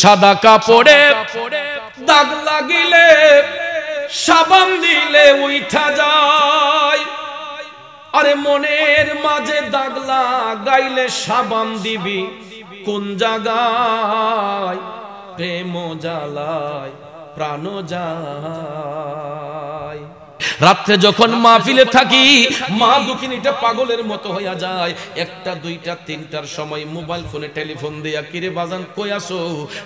সাদা কাপড়ে দাগ লাগিলে সাবান দিলে উঠা যায়, আরে মনের মাঝে দাগ লাগাইলে সাবান দিবি কোন জায়গায়, প্রেম জ্বালায় প্রাণ যায়। রাত্রে যখন মাহফিলে থাকি মা দুঃখিনীটা পাগলের মতো হইয়া যায়, একটা দুইটা তিনটার সময় মোবাইল ফোনে টেলিফোন দিয়া, কিরে বাজান কই আসো,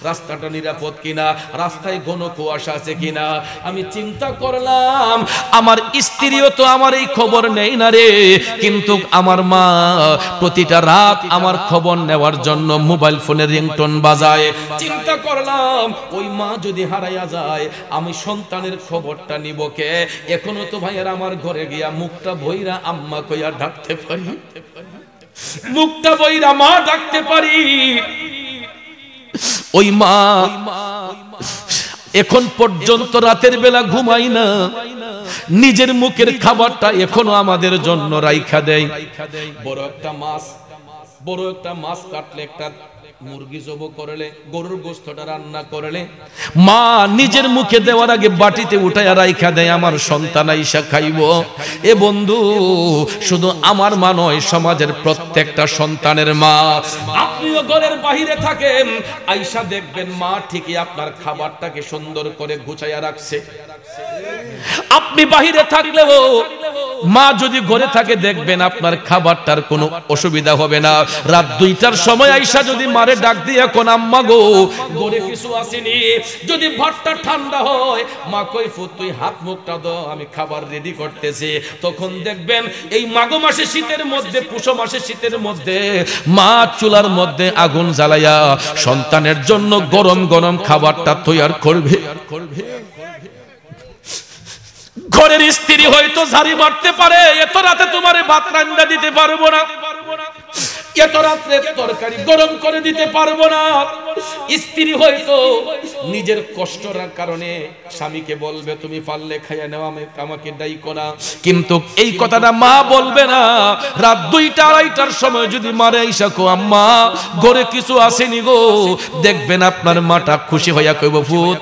রাস্তাটা নিরাপদ কিনা, রাস্তায় ঘন কুয়াশা আছে কিনা। আমি চিন্তা করলাম আমার স্ত্রীও তো আমার এই খবর নেই না রে, কিন্তু আমার মা প্রতিটা রাত আমার খবর নেওয়ার জন্য মোবাইল ফোনে রিংটোন বাজায়। চিন্তা করলাম ওই মা যদি হারাইয়া যায় আমি সন্তানের খবরটা নিব কে। এখনো তো ভাইয়ের আমার ঘরে গিয়া মুখটা বইরা আম্মা কইয়া ডাকতে পারি, মুখটা বইরা মা ডাকতে পারি। ওই মা এখন পর্যন্ত রাতের বেলা ঘুমাই না, নিজের মুখের খাবারটা এখনো আমাদের জন্য রাইখা দেয়। বড় একটা মাছ কাটলে, একটা মুরগি জবাই করলে, গরুর গোশতটা রান্না করলে মা নিজের মুখে দেওয়ার আগে বাটিতে উঠাইয়া রাইখা দেয়, আমার সন্তান আইসা খাইব। এ বন্ধু, শুধু আমার মা নয়, সমাজের প্রত্যেকটা সন্তানের মা। আপনিও ঘরের বাহিরে থাকেন, আইসা দেখবেন মা ঠিকই আপনার খাবারটাকে সুন্দর করে গুছাইয়া রাখছে। আপনি বাহিরে থাকলেও মা যদি ঘরে থাকে দেখবেন আপনার খাবারটার কোনো অসুবিধা হবে না। রাত 2টার সময় আইসা যদি মারে ডাক দিয়ে কোন আম্মা গো ঘরে কিছু আসেনি, যদি ভাতটা ঠান্ডা হয় মা কই ফুত তুই হাত মুখটা দাও আমি খাবার রেডি করতেছি, তখন দেখবেন এই মাঘ মাসে শীতের মধ্যে, পুষ মাসে শীতের মধ্যে মা চুলার মধ্যে আগুন জ্বালাইয়া সন্তানের জন্য গরম গরম খাবারটা তৈরি করবে। ঘরের স্ত্রী হয়তো ঝাড়ি মারতে পারে, এত রাতে তোমারে ভাত রান্না দিতে পারবো না, এত রাতে তরকারি গরম করে দিতে পারবো না। স্ত্রী হয়তো নিজের কষ্টের কারণে স্বামীকে বলবে তুমি পারলে খাইয়া নেওয়া, আমাকে ডাইকো না, কিন্তু এই কথাটা মা বলবে না। রাত 2টা-2:30টার সময় যদি মারে আইসা কো আম্মা ঘরে কিছু আসেনি গো, দেখবেন আপনার মাটা খুশি হইয়া কইব ফুত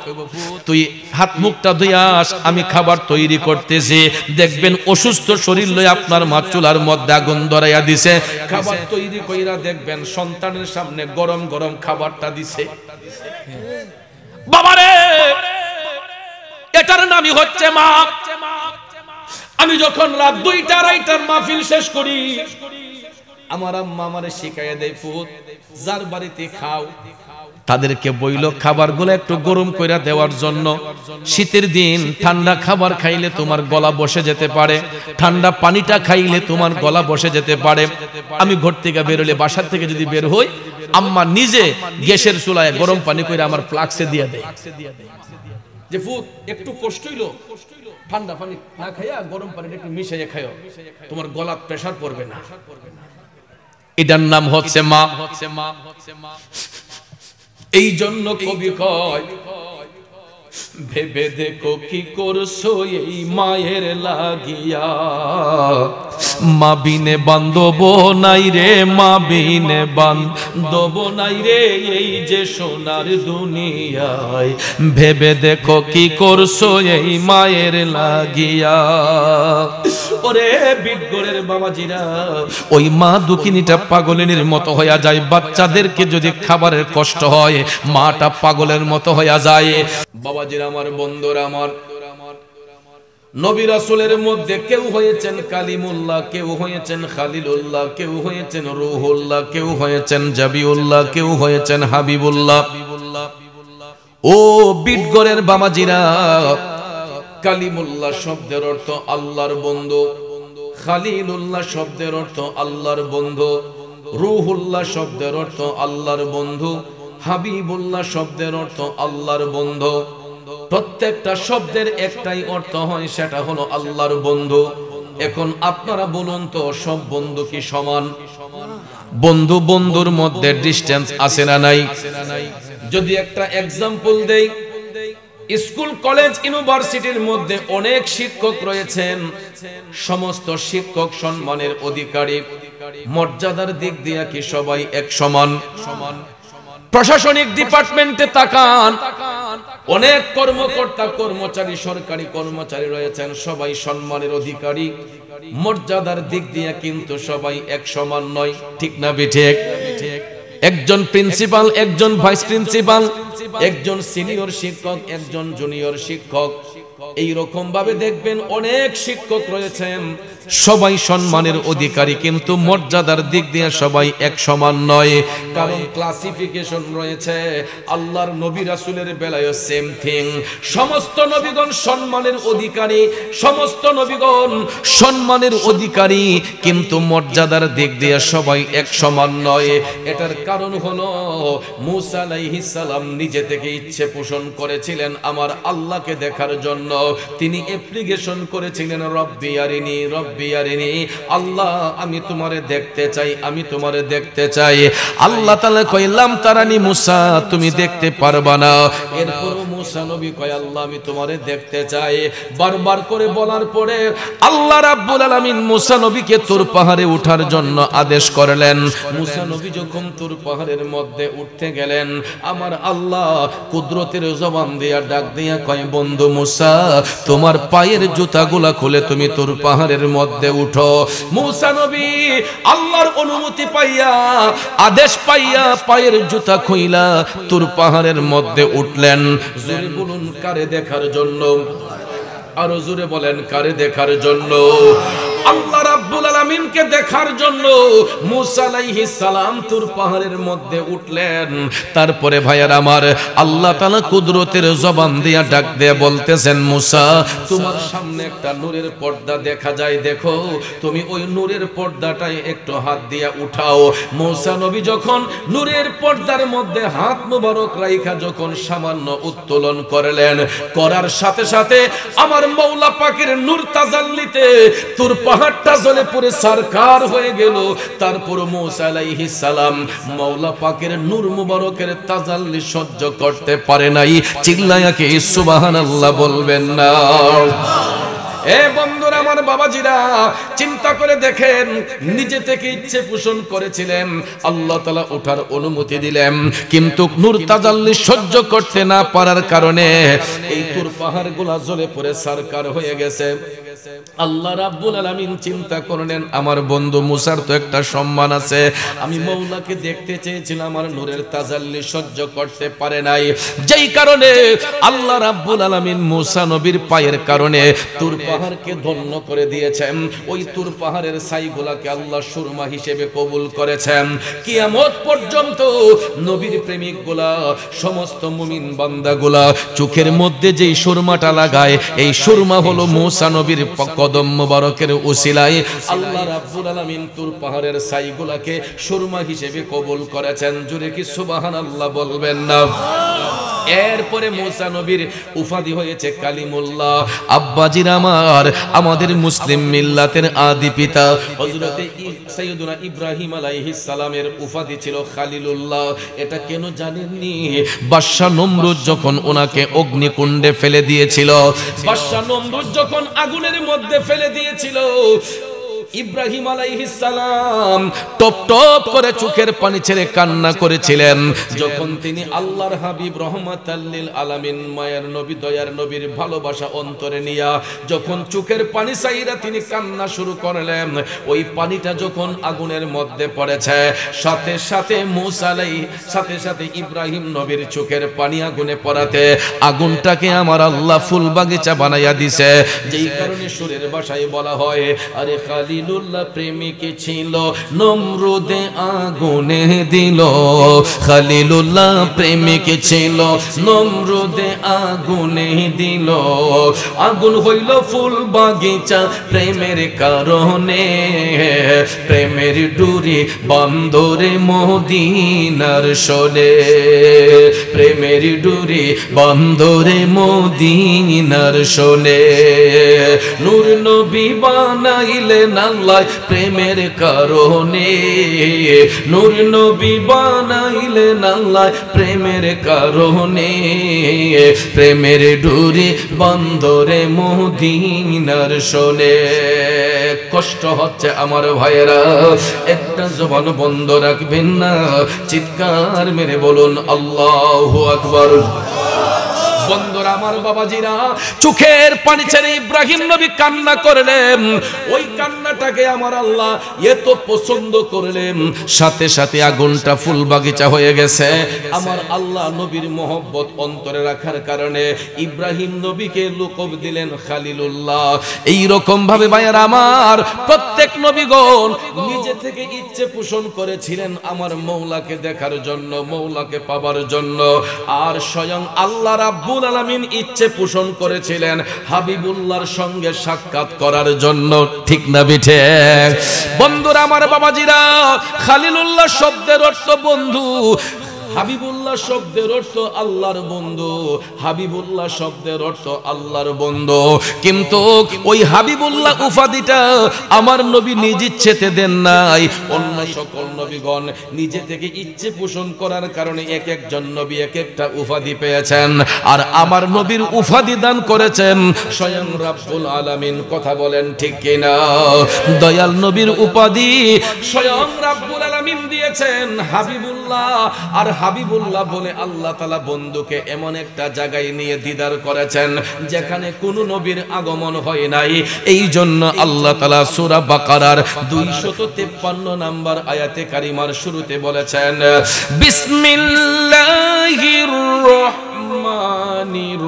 তুই হাত মুখটা ধুইয়া আস, আমি খাবার তৈরি করতেছি। দেখবেন অসুস্থ শরীর লয়ে আপনার মা চুলার মধ্যে আগুন ধরাইয়া দিছে, খাবার তৈরি কইরা দেখবেন সন্তানের সামনে গরম গরম খাবারটা দিছে। বাবারে, এটার নামই হচ্ছে মা। আমি যখন রাত 2টা-2:30টার মাহফিল শেষ করি, আমার আম্মা আমারে শিখাইয়া দেয় ফুত যার বাড়িতে খাও তাদেরকে বইল খাবারগুলো একটু গরম কইরা দেওয়ার জন্য। শীতের দিন ঠান্ডা খাবার খাইলে তোমার গলা বসে যেতে পারে, ঠান্ডা পানিটা খাইলে তোমার গলা বসে যেতে পারে। আমি ঘর থেকে বের হলে, বাসার থেকে যদি বের হই, আম্মা নিজে গ্যাসের চুলায় গরম পানি কইরা আমার ফ্লাক্সে দিয়ে দেয় যে ফুত একটু কষ্ট হইলো, ঠান্ডা পানি না খাইয়া গরম পানিটা একটু মিশাইয়া খাইও, তোমার গলা প্রেসার পড়বে না। এটার নাম হচ্ছে মা। এই জন্য কবি কয় ভেবে দেখো কি করছো এই মায়ের লাগিয়া, মা বিনে বান্ধব নাই রে, মা বিনে বান্ধব নাই রে এই যে সোনার দুনিয়ায়, ভেবে দেখো কি করছো এই মায়ের লাগিয়া। ওরে বিটগড়ের বাবাজিরা, ওই মা দুঃখিনীটা পাগলিনীর মতো হইয়া যায়। বাচ্চাদেরকে যদি খাবারের কষ্ট হয় মাটা পাগলের মতো হইয়া যায়। বাবাজিরা আমার, বন্ধুরা আমার, নবী রাসূলের মধ্যে কেউ হয়েছেন কালিমুল্লাহ, কেউ হয়েছেন খালিলুল্লাহ, কেউ হয়েছেন রূহুল্লাহ, কেউ হয়েছেন জাবিউল্লাহ, কেউ হয়েছেন হাবিবুল্লাহ। ও বিটগড়ের বাবাজিরা, কালিমুল্লাহ শব্দের অর্থ আল্লাহর বন্ধু, খালিলুল্লাহ শব্দের অর্থ আল্লাহর বন্ধু, রূহুল্লাহ শব্দের অর্থ আল্লাহর বন্ধু, হাবিবুল্লাহ শব্দের অর্থ আল্লাহর বন্ধু। প্রত্যেকটা শব্দের একটাই অর্থ হয়, সেটা হলো আল্লাহর বন্ধু। এখন আপনারা বলুন তো, সব বন্ধু কি সমান? বন্ধু বন্ধুর মধ্যে ডিসটেন্স আছে না নাই? যদি একটা এক্সাম্পল দেই, স্কুল কলেজ ইউনিভার্সিটির মধ্যে অনেক শিক্ষক রয়েছেন, সমস্ত শিক্ষক সম্মানের অধিকারী, মর্যাদার দিক দিয়ে কি সবাই এক সমান? প্রশাসনিক ডিপার্টমেন্টে তাকান, অনেক কর্মকর্তা কর্মচারী সরকারি কর্মচারী রয়েছেন, সবাই সম্মানের অধিকারী, মর্যাদার দিক দিয়ে কিন্তু সবাই এক সমান নয়, ঠিক না বেঠিক? একজন প্রিন্সিপাল, একজন ভাইস প্রিন্সিপাল, একজন সিনিয়র শিক্ষক, একজন জুনিয়র শিক্ষক, এই রকম ভাবে দেখবেন অনেক শিক্ষক রয়েছেন, সবাই সম্মানের অধিকারী কিন্তু মর্যাদার দিক দিয়ে সবাই এক সমান নয়। কারণ ক্লাসিফিকেশন রয়েছে। আল্লাহর নবী রাসূলের বেলায় সেম থিং। সমস্ত নবীগণ সম্মানের অধিকারী, সমস্ত নবীগণ সম্মানের অধিকারী, কিন্তু মর্যাদার দিক দিয়ে সবাই এক সমান নয়। এটার কারণ হলো মূসা আলাইহিস সালাম নিজে থেকে ইচ্ছে পোষণ করেছিলেন আমার আল্লাহকে দেখার জন্য। তিনি অ্যাপ্লিকেশন করেছিলেন, রব্বি আরিনি রব্বি আরিনি, আল্লাহ আমি তোমারে দেখতে চাই, আমি তোমারে দেখতে চাই। আল্লাহ তাআলা কইলাম তারানি মূসা, তুমি দেখতে পারবা না। এরপর মূসা নবী কয় আল্লাহ আমি তোমারে দেখতে চাই। বারবার করে বলার পরে আল্লাহ রাব্বুল আলামিন মূসা নবীকে তুর পাহাড়ে ওঠার জন্য আদেশ করলেন। মূসা নবী যখন তুর পাহাড়ের মধ্যে উঠতে গেলেন, আমার আল্লাহ কুদরতের জবান দিয়া ডাক দিয়া কয় বন্ধু মূসা, তোমার পায়ের জুতাগুলা খুলে তুমি তুর পাহাড়ের মধ্যে উঠো। মূসা নবী আল্লাহর অনুমতি পাইয়া, আদেশ পাইয়া পায়ের জুতা খুইলা তুর পাহাড়ের মধ্যে উঠলেন। জোরে বলুন কারে দেখার জন্য? আরো জোরে বলেন কারে দেখার জন্য? আল্লাহ রাব্বুল আলামিনকে দেখার জন্য মূসা আলাইহিস সালাম তুর পাহাড়ের মধ্যে উঠলেন। তারপরে ভাইয়ার আমার, আল্লাহ তাআলা কুদরতের জবান দিয়া ডাক দিয়ে বলতেছেন মূসা, তোমার সামনে একটা নূরের পর্দা দেখা যায়, দেখো তুমি ওই নূরের পর্দাটায় একটু হাত দিয়া উঠাও। মূসা নবী যখন নূরের পর্দার মধ্যে হাত মোবারক রাইখা যখন সামান্য উত্তোলন করলেন, করার সাথে সাথে আমার মওলা পাকের নূর তাজাল্লিতে তুর পাহাড়টা জ্বলে পুরো সরকার হয়ে গেল। তারপর মূসা আলাইহিস সালাম মওলা পাকের নূর মুবারকের তাজাল্লি সহ্য করতে পারে নাই। চিল্লায়া কি সুবহানাল্লাহ বলবেন না? এ বন্ধুরা আমার, বাবাজিরা, চিন্তা করে দেখেন, নিজে থেকে ইচ্ছে পোষণ করেছিলেন, আল্লাহ তাআলা ওঠার অনুমতি দিলেন, কিন্তু নূর তাজাল্লি সহ্য করতে না পারার কারণে এই তুর পাহাড়গুলা জ্বলে পড়ে সরকার হয়ে গেছে। আল্লাহ রাব্বুল আলামিন চিন্তা করলেন, আমার বন্ধু মূসার তো একটা সম্মান আছে, আমি মওলাকে দেখতে চেয়েছিলাম, আমার নূরের তাজাল্লি সহ্য করতে পারে নাই, যেই কারণে আল্লাহ রাব্বুল আলামিন মূসা নবীর পায়ের কারণে তুর পাহাড়কে ধন্য করে দিয়েছেন। ওই তুর পাহাড়ের ছাইগুলাকে আল্লাহ সুরমা হিসেবে কবুল করেছেন। কিয়ামত পর্যন্ত নবীর প্রেমিকগুলা, সমস্ত মুমিন বান্দাগুলা চোখের মধ্যে যেই সুরমাটা লাগায়, এই সুরমা হলো মূসা নবীর কদম মোবারকের উসিলায় আল্লাহ রাব্বুল আলামিন তুর পাহাড়ের ছাইগুলাকে সুরমা হিসেবে কবুল করেছেন। জোরে কি সুবহানাল্লাহ বলবেন না? এরপরে মূসা নবীর উপাধি হয়েছে কালিমুল্লাহ। আব্বাজির আমার, আমাদের মুসলিম মিল্লাতের আদি পিতা হযরতে সাইয়্যিদুনা ইব্রাহিম আলাইহিস সালামের উপাধি ছিল খালিলুল্লাহ। এটা কেন জানেননি? বাদশা নমরুদ যখন ওনাকে অগ্নিকুণ্ডে ফেলে দিয়েছিল, বাদশা নমরুদ যখন আগুনের মধ্যে ফেলে দিয়েছিল, ইব্রাহিম আলাইহিস সালাম টপ টপ করে চোখের পানি ছেড়ে কান্না করেছিলেন। যখন তিনি আল্লাহর হাবিব রহমাতাল লিল আলামিন, মায়ের নবী, দয়ার নবীর ভালোবাসা অন্তরে নিয়া যখন চোখের পানি ছাইরা তিনি কান্না শুরু করলেন, ওই পানিটা যখন আগুনের মধ্যে পড়েছে, সাথে সাথে মূসা সাথে সাথে ইব্রাহিম নবীর চোখের পানি আগুনে পড়াতে আগুনটাকে আমার আল্লাহ ফুল বাগিচা বানাইয়া দিছে। যেই কারণে সুরের ভাষায় বলা হয়, আরে খালিলুল্লাহ প্রেমিক ছিল, নমরুদে আগুনে দিল। খালিলুল্লাহ প্রেমিক ছিল, নমরুদে আগুনে দিল। আগুন হইল ফুল বাগিচা প্রেমের কারণে, প্রেমের ডুরি বন্দরে মদিনার শোনে, প্রেমের ডুরি বন্দরে মদিনার শোনে। নূর নবী বানাইলেন আল্লাহ প্রেমের কারণে, নূর নবী বানাইলেন আল্লাহ প্রেমের কারণে, প্রেমের ডুরি বন্দরে মদিনার শোনে। কষ্ট হচ্ছে আমার ভাইয়েরা, একটা জবান বন্ধ রাখবেন না, চিৎকার মেরে বলুন আল্লাহু আকবার। বন্ধুরা আমার, বাবাজিরা, চোখের পানি ছেড়ে ইব্রাহিম নবী কান্না করলেন। ওই কান্নাটাকে আমার আল্লাহ এত পছন্দ করলেন, সাথে সাথে আগুনটা ফুল বাগিচা হয়ে গেছে। আমার আল্লাহ নবীর মহব্বত অন্তরে রাখার কারণে ইব্রাহিম নবীকে লকব দিলেন খালিলুল্লাহ। এই রকম ভাবে ভাইয়েরা আমার, প্রত্যেক নবীগণ নিজে থেকে ইচ্ছে পোষণ করেছিলেন আমার মওলাকে দেখার জন্য, মওলাকে পাবার জন্য। আর স্বয়ং আল্লাহ রাব্বুল আলামিন ইচ্ছে পোষণ করেছিলেন হাবিবুল্লাহর সঙ্গে সাক্ষাৎ করার জন্য। ঠিক না বিঠে? বন্ধুরা আমার, বাবাজিরা, খালিলুল্লাহ শব্দের অর্থ বন্ধু, হাবিবুল্লাহ শব্দের অর্থ আল্লাহর বন্ধু, হাবিবুল্লাহ শব্দের অর্থ আল্লাহর বন্ধু। কিন্তু ওই হাবিবুল্লাহ উপাধিটা আমার নবী নিজ ইচ্ছেতে দেন নাই। অন্য সকল নবীগণ নিজে থেকে ইচ্ছে পোষণ করার কারণে এক একজন নবী এক একটা উপাধি পেয়েছেন, আর আমার নবীর উপাধি দান করেছেন স্বয়ং রাব্বুল আলামিন। কথা বলেন ঠিক কিনা? দয়াল নবীর উপাধি স্বয়ং রাব্বুল আলামিন দিয়েছেন হাবিবুল্লাহ। আর হাবিবুল্লাহ বলে আল্লাহ তাআলা বন্ধুকে এমন একটা জায়গায় নিয়ে দিদার করেছেন যেখানে কোন নবীর আগমন হয় নাই। এই জন্য আল্লাহ তাআলা সূরা বাকারার 253 নম্বর আয়াতে কারিমার শুরুতে বলেছেন, বিসমিল্লাহির রহমানির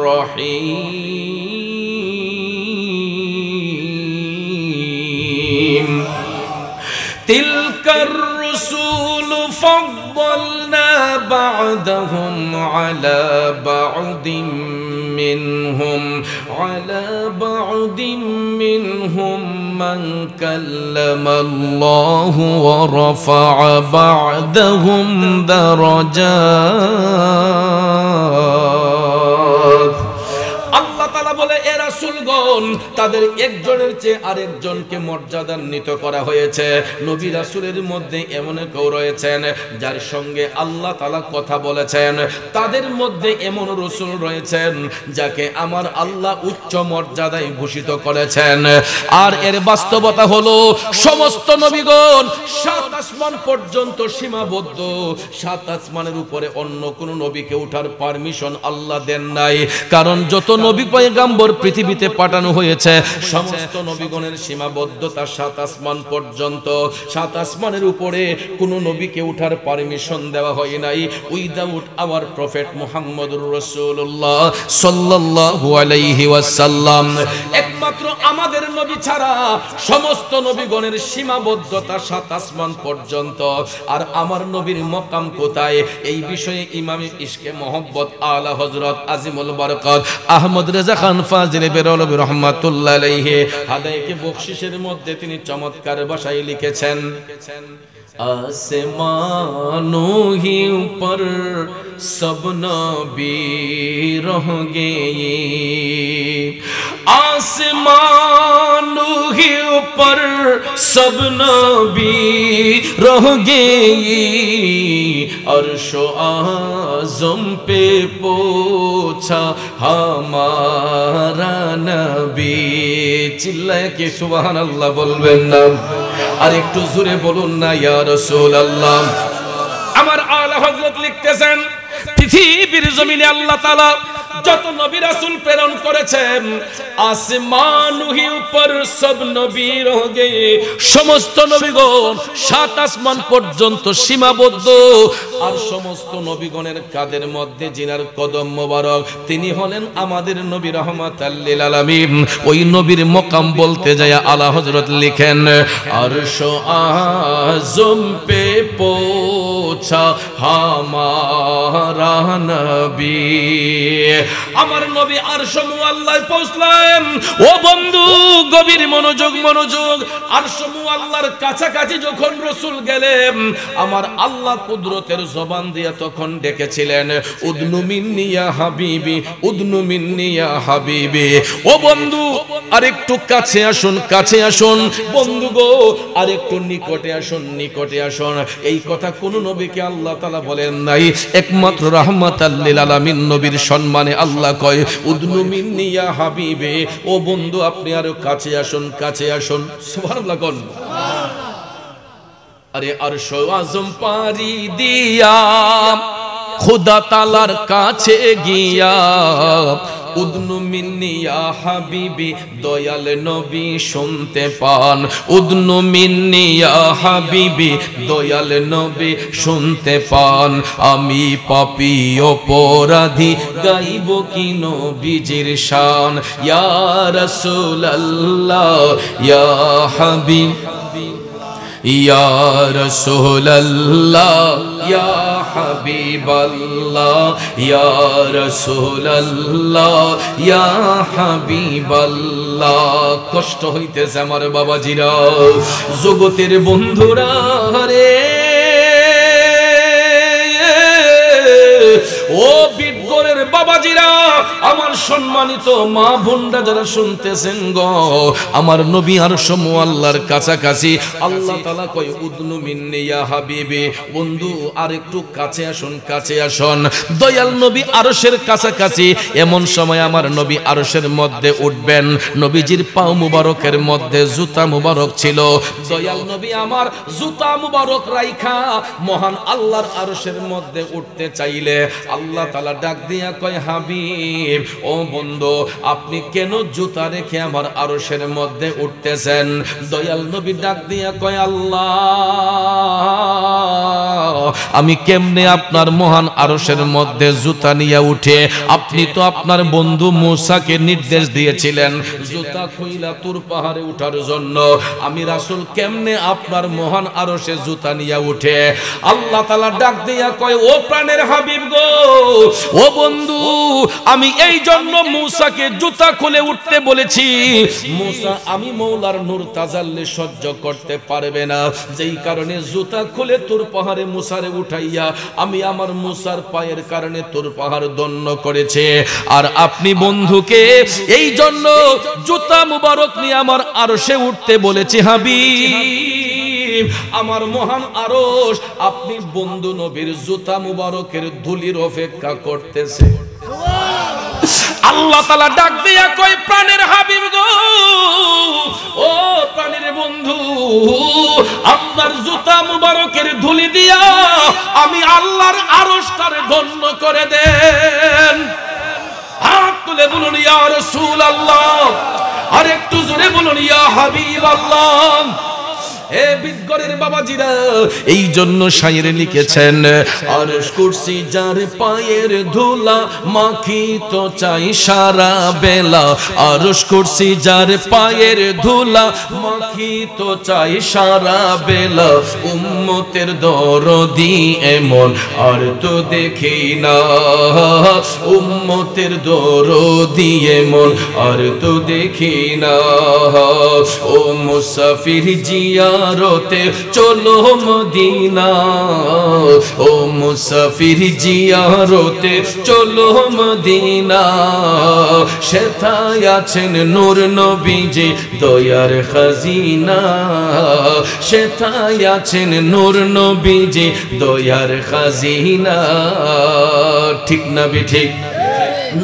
রহিম, তিলকার রুসুল ফাদ্দালনা বা'দাহুম আলা বা'দিন মিনহুম মান কাল্লামাল্লাহু ওয়া রাফা'a বা'দাহুম দারাজাত। আল্লাহ তাআলা বলে, এ রাসূলগণ, তাদের একজনের চেয়ে আরেকজনকে মর্যাদান্বিত করা হয়েছে। নবী রাসূলের মধ্যে এমন কেউ রয়েছেন যার সঙ্গে আল্লাহ তাআলা কথা বলেছেন, তাদের মধ্যে এমন রাসূল রয়েছেন যাকে আমার আল্লাহ উচ্চ মর্যাদায় ভূষিত করেছেন। আর এর বাস্তবতা হলো সমস্ত নবীগণ 7 আসমান পর্যন্ত সীমাবদ্ধ। 7 আসমানের উপরে অন্য কোন নবীকে ওঠার পারমিশন আল্লাহ দেন নাই, কারণ যত নবী পয়গম্বর পৃথিবীতে পাঠানো হয়েছে সমস্ত নবীগণের সীমাবদ্ধতা 7 আসমান পর্যন্ত। 7 আসমানের উপরে কোন নবীকে ওঠার পারমিশন দেওয়া হয় নাই উইদাউট আওয়ার প্রফেট মুহাম্মদুর রাসূলুল্লাহ সাল্লাল্লাহু আলাইহি ওয়াসাল্লাম। একমাত্র আমাদের নবী ছাড়া সমস্ত নবীগণের সীমাবদ্ধতা 7 আসমান পর্যন্ত। আর আমার নবীর মকাম কোথায়, এই বিষয়ে ইমাম ইশকে মহব্বত আলা হযরত আজিমুল বরকত আহমদ রেজা খান ফাজিল বেরলভী রহমাতুল্লাহ আলাইহি হাদায়ায়ে বখশিশের মধ্যে তিনি চমৎকার ভাষায় লিখেছেন, आसमानों ही ऊपर सब नबी रह गए, आसमानों ही ऊपर सब नबी रह गए, अर्शो आज़म पे पोछा हमारा नबी। चिल्लाए के सुभान अल्लाह बोलबेन ना, আর একটু জোরে বলুন না ইয়া রাসূলুল্লাহ। আমার আলা হযরত লিখতেছেন, পৃথিবীর জমিনে আল্লাহ তাআলা যত নবী রাসূল প্রেরণ করেছেন, আসমানুহি উপর সব নবী রহ গয়ে, সমস্ত নবীগণ 7 আসমান পর্যন্ত সীমাবদ্ধ। আর সমস্ত নবীগণের কাদের মধ্যে জিনার কদম মোবারক, তিনি হলেন আমাদের নবী রাহমাতাল লিল আলামিন। ওই নবীর মকাম বলতে যায় আলা হযরত লিখেন, আরশো আযম পে পৌঁছা হামারা নবী, আমার নবী আরশ মুআল্লায় পৌঁছলেন। ও বন্ধু গভীর মনোযোগ মনোযোগ, আরশ মুআল্লার কাছাকাছি যখন রাসূল গেলেন, আমার আল্লাহ কুদরতের জবান দিয়ে তখন ডেকেছিলেন, উদনু মিন্নি ইয়া হাবিবি, উদনু মিন্নি ইয়া হাবিবি। ও বন্ধু আরেকটু কাছে আসুন, কাছে আসুন বন্ধু গো, আরেকটু নিকটে আসুন, নিকটে আসুন। এই কথা কোন নবীকে আল্লাহ তাআলা বলেন নাই, একমাত্র রাহমাতাল লিল আলামিন নবীর সম্মানে আল্লাহ কয় উদনু মিন্নি ইয়া হাবিবি। ও বন্ধু আপনি আরো কাছে আসুন, কাছে আসুন। সুবহানাল্লাহ কোন আরে আরশ আজম পারি দিয়া খোদা তাআলার কাছে গিয়া, উদনু মিন্নি ইয়া হাবিবি দয়াল নবী শুনতে পান, উদনু মিন্নি ইয়া হাবিবি দয়াল নবী শুনতে পান। আমি পাপী অপরাধী গাইব কি নবীজির শান, ইয়া রাসূলুল্লাহ ইয়া হাবিব ইয়া রাসূলুল্লাহ ইয়া হাবিবাল্লাহ ইয়া রাসূলুল্লাহ ইয়া হাবিবাল্লাহ। কষ্ট হইতেছে আমার বাবাজিরা, জগতের বন্ধুরা রে, ও বিটগড়ের বাবাজিরা, আমার সম্মানিত মা বোনরা যারা শুনতেছেন গো, আমার নবী আরশ মুআল্লার কাছাকাছি, আল্লাহ তাআলা কয় উদনু মিন্নি ইয়া হাবিবি। বন্ধু আরেকটু কাছে আসুন, কাছে আসুন। দয়াল নবী আরশের কাছাকাছি, এমন সময় আমার নবী আরশের মধ্যে উঠবেন। নবীজির পাও মুবারকের মধ্যে জুতা মুবারক ছিল। দয়াল নবী আমার জুতা মুবারক রাইখা মহান আল্লাহর আরশের মধ্যে উঠতে চাইলে আল্লাহ তাআলা ডাক দিয়া কয় হাবিব, ও বন্ধু আপনি কেন জুতা রেখে আমার আরশের মধ্যে উঠতেছেন? দয়াল নবী ডাক দিয়া কয় আল্লাহ, আমি কেমনে আপনার মহান আরশের মধ্যে জুতা নিয়ে উঠে? আপনি তো আপনার বন্ধু মূসাকে নির্দেশ দিয়েছিলেন জুতা খুইলা তুর পাহাড়ে উঠার জন্য। আমি রাসূল কেমনে আপনার মহান আরশে জুতা নিয়ে উঠে? আল্লাহ তাআলা ডাক দিয়া কয় ও প্রাণের হাবিব গো, ও বন্ধু আমি এই জন্য মূসাকে জুতা খুলে উঠতে বলেছি। মূসা আমি মওলার নূর তাজাল্লি সহ্য করতে পারবে না, যেই কারণে জুতা খুলে তুর পাহাড়ে মূসারে উঠাইয়া আমি আমার মূসার পায়ের কারণে তুর পাহাড় দণ্ড করেছে। আর আপনি বন্ধুকে এই জন্য জুতা মুবারক নিয়ে আমার আরশে উঠতে বলেছি। হাবিব আমার মহান আরশ আপনি বন্ধু নবীর জুতা মুবারকের ধুলির অপেক্ষা করতেছে। আল্লাহ তাআলা ডাক দিয়া কয় প্রাণের হাবিব গো, ও প্রাণের বন্ধু আপনার জুতা মুবারকের ধুলি দিয়া আমি আল্লাহর আরশটারে ধন্য করে দেন। হাত তুলে বলুন ইয়া রাসূলুল্লাহ, আর একটু জোরে বলুন ইয়া হাবিবাল্লাহ। এ বিদগড়ের বাবাজিরা এই জন্য শায়েরে লিখেছেন, আরশ কুরসি যার পায়ের ধুলা মাখি তো চাই সারা বেলা। আরশ কুরসি যার পায়ের ধুলা মাখি তো চাই সারা বেলা। উম্মতের দরদি এমন আর তো দেখি না, উম্মতের দরদি এমন আর তো দেখি না। ও মুসাফির জিয়ারতে চলো মদিনা, ও মুসাফির জিয়ারতে চলো মদিনা। সেথায় আছেন নূর নবীজি দয়ার খাজিনা, সেথায় আছেন নূর নবীজি দয়ার খাজিনা। ঠিক না ঠিক?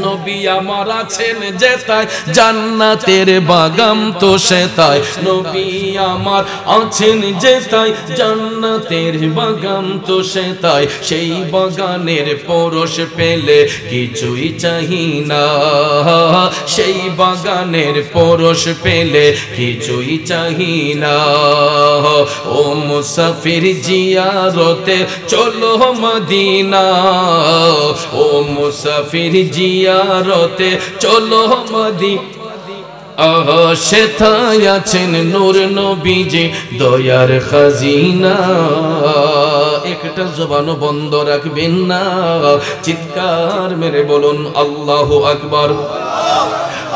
নবী আমার আছেন যেথায় জান্নাতের বাগান তো সেথায়। নবী আমার আছেন যেথায় জান্নাতের বাগান তো সেথায়। সেই বাগানের পরশ পেলে কিছুই চাহি না, সেই বাগানের পরশ পেলে কিছুই চাহি না। ও মুসাফির জিয়ারতে চলো মদিনা, ও মুসাফির জিয়ারতে চলো মদিনা। সেথায় আছেন নূর নবীজি দয়ার খাজিনা। একটা জবানও বন্ধ রাখবেন না। চিৎকার মেরে বলুন আল্লাহু আকবার।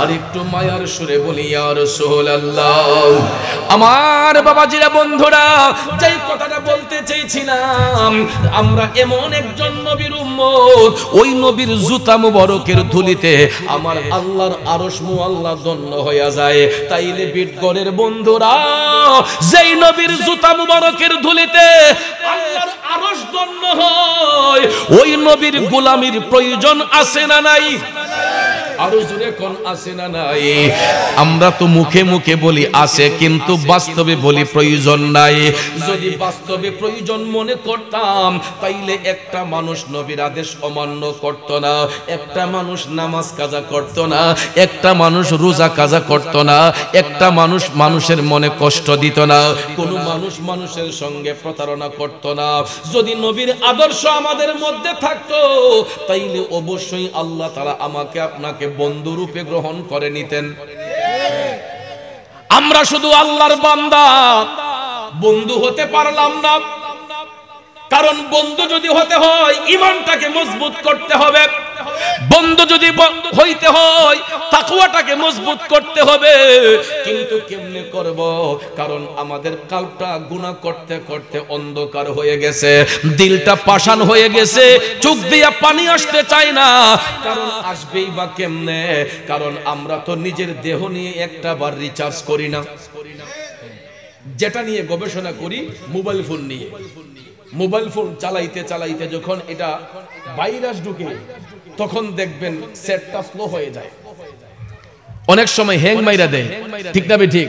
আর একটু মায়ার সুরে বলি ইয়া রাসূলুল্লাহ। আমার বাবাজিরা, বন্ধুরা, যেই কথাটা বলতে চেয়েছিলাম, আমরা এমন একজন নবীর উম্মত, ওই নবীর জুতা মুবারকের ধুলিতে আমার আল্লাহর আরশ মুআল্লা দন্ন হয়ে যায়। তাইলে বিটগড়ের বন্ধুরা, যেই নবীর জুতা মুবারকের ধুলিতে আল্লাহর আরশ দন্ন হয়, ওই নবীর গোলামির প্রয়োজন আছে না নাই? আরো জোরে কোন আছে না নাই? আমরা তো মুখে মুখে বলি আছে, কিন্তু বাস্তবে বলি প্রয়োজন নাই। যদি বাস্তবে প্রয়োজন মনে করতাম, তাইলে একটা মানুষ নবীর আদেশ অমান্য করত না, একটা মানুষ নামাজ কাজা করত না, একটা মানুষ রোজা কাজা করত না, একটা মানুষ মানুষের মনে কষ্ট দিত না, কোনো মানুষ মানুষের সঙ্গে প্রতারণা করত না। যদি নবীর আদর্শ আমাদের মধ্যে থাকতো, তাইলে অবশ্যই আল্লাহ তাআলা আমাকে আপনাকে বন্ধু রূপে গ্রহণ করে নিতেন। আমরা শুধু আল্লাহর বান্দা, বন্ধু হতে পারলাম না। কারণ বন্ধু যদি হতে হয়, ঈমানটাকে মজবুত করতে হবে। বন্ধু যদি হইতে হয়, তাকওয়াটাকে মজবুত করতে হবে। কিন্তু কেমনে করব? কারণ আমাদের কালটা গুনাহ করতে করতে অন্ধকার হয়ে গেছে, দিলটা পাষাণ হয়ে গেছে, চোখ দিয়ে পানি আসতে চায় না। কারণ আসবেই বা কেমনে? কারণ আমরা তো নিজের দেহ নিয়ে একটা বার রিচার্জ করি না। যেটা নিয়ে গবেষণা করি, মোবাইল ফোন নিয়ে। মোবাইল ফোন চালাইতে চালাইতে যখন এটা ভাইরাস ঢুকে, তখন দেখবেন সেটটা স্লো হয়ে যায়, অনেক সময় হ্যাং মাইরা দেয়। ঠিক না ঠিক?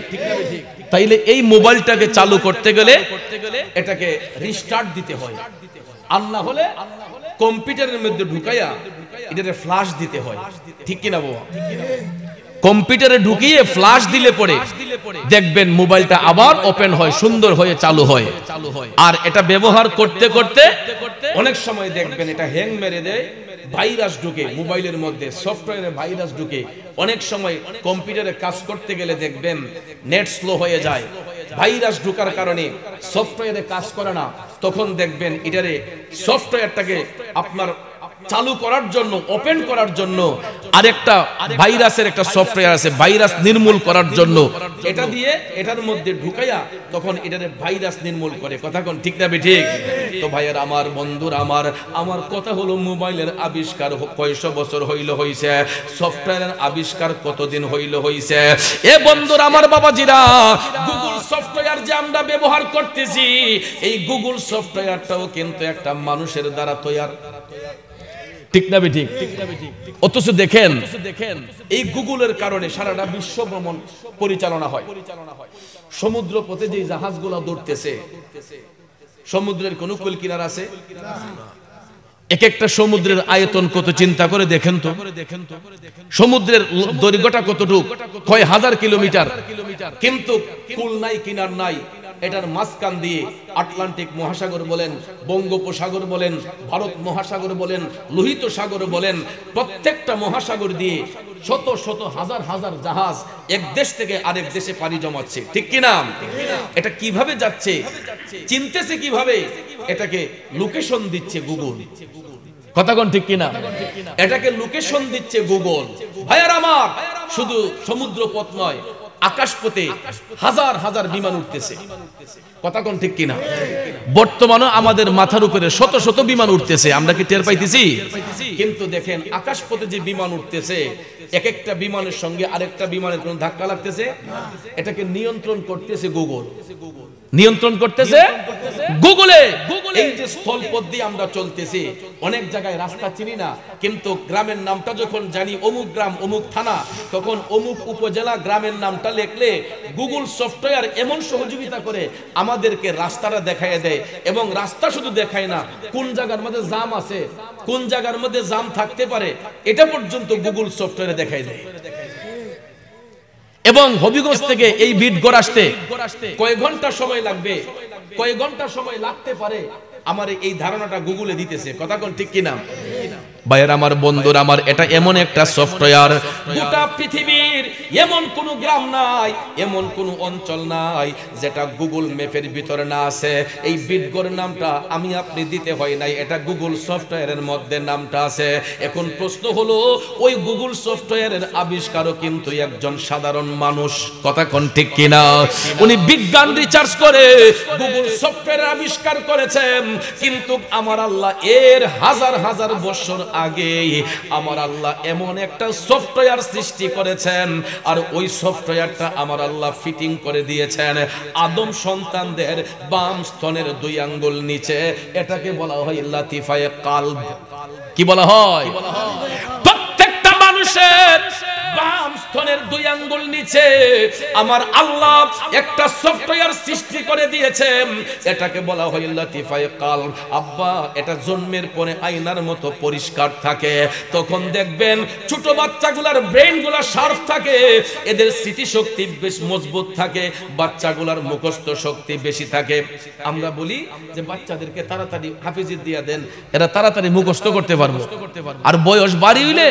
তাইলে এই মোবাইলটাকে চালু করতে গেলে এটাকে রিস্টার্ট দিতে হয়, আর না হলে কম্পিউটারের মধ্যে ঢুকাইয়া এটাকে ফ্ল্যাশ দিতে হয়। ঠিক কিনা বাবা? কম্পিউটারে ঢুকিয়ে ফ্ল্যাশ দিলে পরে দেখবেন মোবাইলটা আবার ওপেন হয়, সুন্দর হয়ে চালু হয়। আর এটা ব্যবহার করতে করতে অনেক সময় দেখবেন এটা হ্যাং মেরে দেয়, ভাইরাস ঢুকে মোবাইলের মধ্যে, সফটওয়্যারে ভাইরাস ঢুকে। অনেক সময় কম্পিউটারে কাজ করতে গেলে দেখবেন নেট স্লো হয়ে যায়, ভাইরাস ঢোকার কারণে সফটওয়্যারে কাজ করে না। তখন দেখবেন এটারে সফটওয়্যারটাকে আপনার চালু করার জন্য, ওপেন করার জন্য আরেকটা ভাইরাসের একটা সফটওয়্যার আছে, ভাইরাস নির্মূল করার জন্য এটা দিয়ে এটার মধ্যে ঢুকাইয়া তখন এটারে ভাইরাস নির্মূল করে। কথা কোন ঠিক না ঠিক? তো ভাইয়ের আমার, বন্ধুর আমার, আমার কথা হলো মোবাইলের আবিষ্কার কয়শো বছর হইছে, সফটওয়্যারের আবিষ্কার কতদিন হইছে। এ বন্ধুর আমার, বাবাজিরা, গুগল সফটওয়্যার যে আমরা ব্যবহার করতেছি, এই গুগল সফটওয়্যারটাও কিন্তু একটা মানুষের দ্বারা তৈরি। ঠিক না ঠিক? অথচ দেখেন এই গুগলের কারণে সারাটা বিশ্ব ভ্রমণ পরিচালনা হয়। সমুদ্র পথে যে জাহাজগুলো দৌড়তেছে, সমুদ্রের কোন কুল কিনারা আছে? এক একটা সমুদ্রের আয়তন কত, চিন্তা করে দেখেন তো। সমুদ্রের দৈর্ঘ্যটা কতটুকু? কয় হাজার কিলোমিটার, কিন্তু কুল নাই, কিনার নাই। এটার মাঝখান দিয়ে আটলান্টিক মহাসাগর বলেন, বঙ্গোপসাগর বলেন, ভারত মহাসাগর বলেন, লোহিত সাগর বলেন, প্রত্যেকটা মহাসাগর দিয়ে শত শত হাজার হাজার জাহাজ এক দেশ থেকে আরেক দেশে পাড়ি জমাচ্ছে। ঠিক কি না? এটা কিভাবে যাচ্ছে, চিনতেছে কিভাবে? এটাকে লোকেশন দিচ্ছে গুগল। কথা কোন ঠিক কিনা? এটাকে লোকেশন দিচ্ছে গুগল। ভাইয়ার আমার, শুধু সমুদ্র পথ নয়, আকাশ পথে হাজার হাজার বিমান উঠতেছে। কথা কোন ঠিক কিনা? বর্তমানে আমাদের মাথার উপরে শত শত বিমান উঠতেছে, আমরা কি টের পাইতেছি? কিন্তু দেখেন আকাশ পথে যে বিমান উঠতেছে, এক একটা বিমানের সঙ্গে আরেকটা বিমানের কোন ধাক্কা লাগতেছে? এটাকে নিয়ন্ত্রণ করতেছে গুগল। নিয়ন্ত্রণ করতেছে গুগলে। এই যে স্থলপথ দিয়ে আমরা চলতেছি, অনেক জায়গায় রাস্তা চিনি না, কিন্তু গ্রামের নামটা যখন জানি, অমুক গ্রাম, অমুক থানা, তখন অমুক উপজেলা, গ্রামের নামটা লিখলে গুগল সফটওয়্যার এমন সহযোগিতা করে আমাদেরকে রাস্তাটা দেখায় দেয়। এবং রাস্তা শুধু দেখায় না, কোন জায়গার মধ্যে জাম আছে, কোন জায়গার মধ্যে জাম থাকতে পারে, এটা পর্যন্ত গুগল সফটওয়্যারে দেখায় দেয়। এবং হবিগঞ্জ থেকে এই বিটগড় আসতে কয়েক ঘন্টা সময় লাগবে, কয়েক ঘন্টা সময় লাগতে পারে, আমার এই ধারণাটা গুগলে দিতেছে। কথা কোন ঠিক কিনা? ভাইয়ের আমার, বন্ধুরা আমার, এটা এমন একটা সফটওয়্যার, গোটা পৃথিবীর এমন কোন গ্রাম নাই, এমন কোন অঞ্চল নাই যেটা গুগল ম্যাপের ভিতরে না আছে। এই বিটগোর নামটা আমি আপনি দিতে হয় নাই, এটা গুগল সফটওয়্যারের মধ্যে নামটা আছে। এখন প্রশ্ন হলো, ওই গুগল সফটওয়্যারের আবিষ্কারও কিন্তু একজন সাধারণ মানুষ, কথা কোন ঠিক কিনা? উনি বিজ্ঞান রিসার্চ করে গুগল সফটওয়্যার আবিষ্কার করেছেন, কিন্তু আমার আল্লাহ এর হাজার হাজার বছর আগে আমার আল্লাহ এমন একটা সফটওয়্যার সৃষ্টি করেছেন, আর ওই সফটওয়্যারটা আমার আল্লাহ ফিটিং করে দিয়েছেন আদম সন্তানদের বাম স্তনের 2 আঙ্গুল নিচে। এটাকে বলা হয় লাতিফায়ে কালব। কি বলা হয়? প্রত্যেকটা মানুষের বাম স্তনের 2 আঙ্গুল নিচে আমার আল্লাহ একটা সফটওয়্যার সৃষ্টি করে দিয়েছেন, এটাকে বলা হয় লাতিফায়ে কালব। আব্বা, এটা জন্মের পরে আয়নার মতো পরিষ্কার থাকে, তখন দেখবেন ছোট বাচ্চাগুলার ব্রেনগুলা শার্প থাকে, এদের স্মৃতিশক্তি বেশ মজবুত থাকে, বাচ্চাগুলার মুখস্থ শক্তি বেশি থাকে। আমরা বলি যে বাচ্চাদেরকে তাড়াতাড়ি হাফিজি দিয়ে দেন, এরা তাড়াতাড়ি মুখস্থ করতে পারবে, আর বয়স বাড়ি হইলে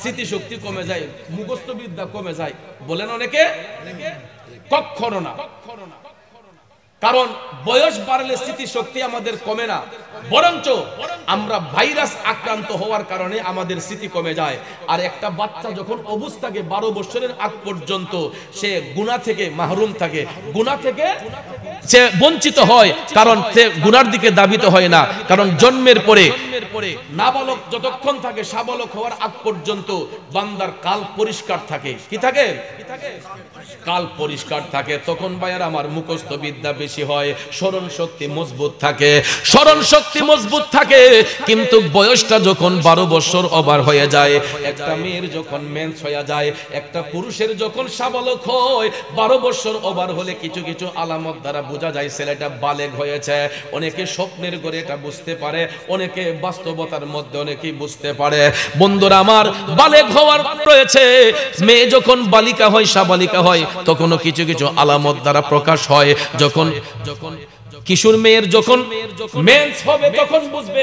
স্মৃতিশক্তি কমে যায়, মুখস্থ বিদ্যা কমে যায়। বলেন অনেকে? কখনো না। কারণ বয়স বাড়লে স্মৃতিশক্তি আমাদের কমে না, বরঞ্চ আমরা ভাইরাস আক্রান্ত হওয়ার কারণে আমাদের স্মৃতি কমে যায়। আর একটা বাচ্চা যখন অবুঝ থাকে 12 বছরের আগ পর্যন্ত সে গুনাহ থেকে মাহরুম থাকে, গুনাহ থেকে সে বঞ্চিত হয়, কারণ সে গুনার দিকে দাবিত হয় না। কারণ জন্মের পরে নাবালক যতক্ষণ থাকে, শাবালক হওয়ার আগ পর্যন্ত বান্দার কাল পরিষ্কার থাকে। কি থাকে? কাল পরিষ্কার থাকে। তখন ভাইয়ার আমার মুখস্থ বিদ্যা বেশি হয়, স্মরণ শক্তি মজবুত থাকে, স্মরণ শক্তি মজবুত থাকে। কিন্তু বয়সটা যখন 12 বছর ওভার হয়ে যায়, একটা মেয়ের যখন মেন্স হয়ে যায়, একটা পুরুষের যখন শাবালক হয়, 12 বছর ওভার হলে কিছু কিছু আলামত দ্বারা বোঝা যায় ছেলেটা বালেগ হয়েছে। অনেকে স্বপ্নের ঘরে এটা বুঝতে পারে, অনেকে বাস্তবতার মধ্যে অনেকেই বুঝতে পারে। বন্ধুরা আমার, বালেগ হওয়ার রয়েছে, মেয়ে যখন বালিকা হয়, শাবালিকা হয়, তখনও কিছু কিছু আলামত দ্বারা প্রকাশ হয়। যখন কিশোর মেয়ের যখন মেন্স হবে, তখন বুঝবে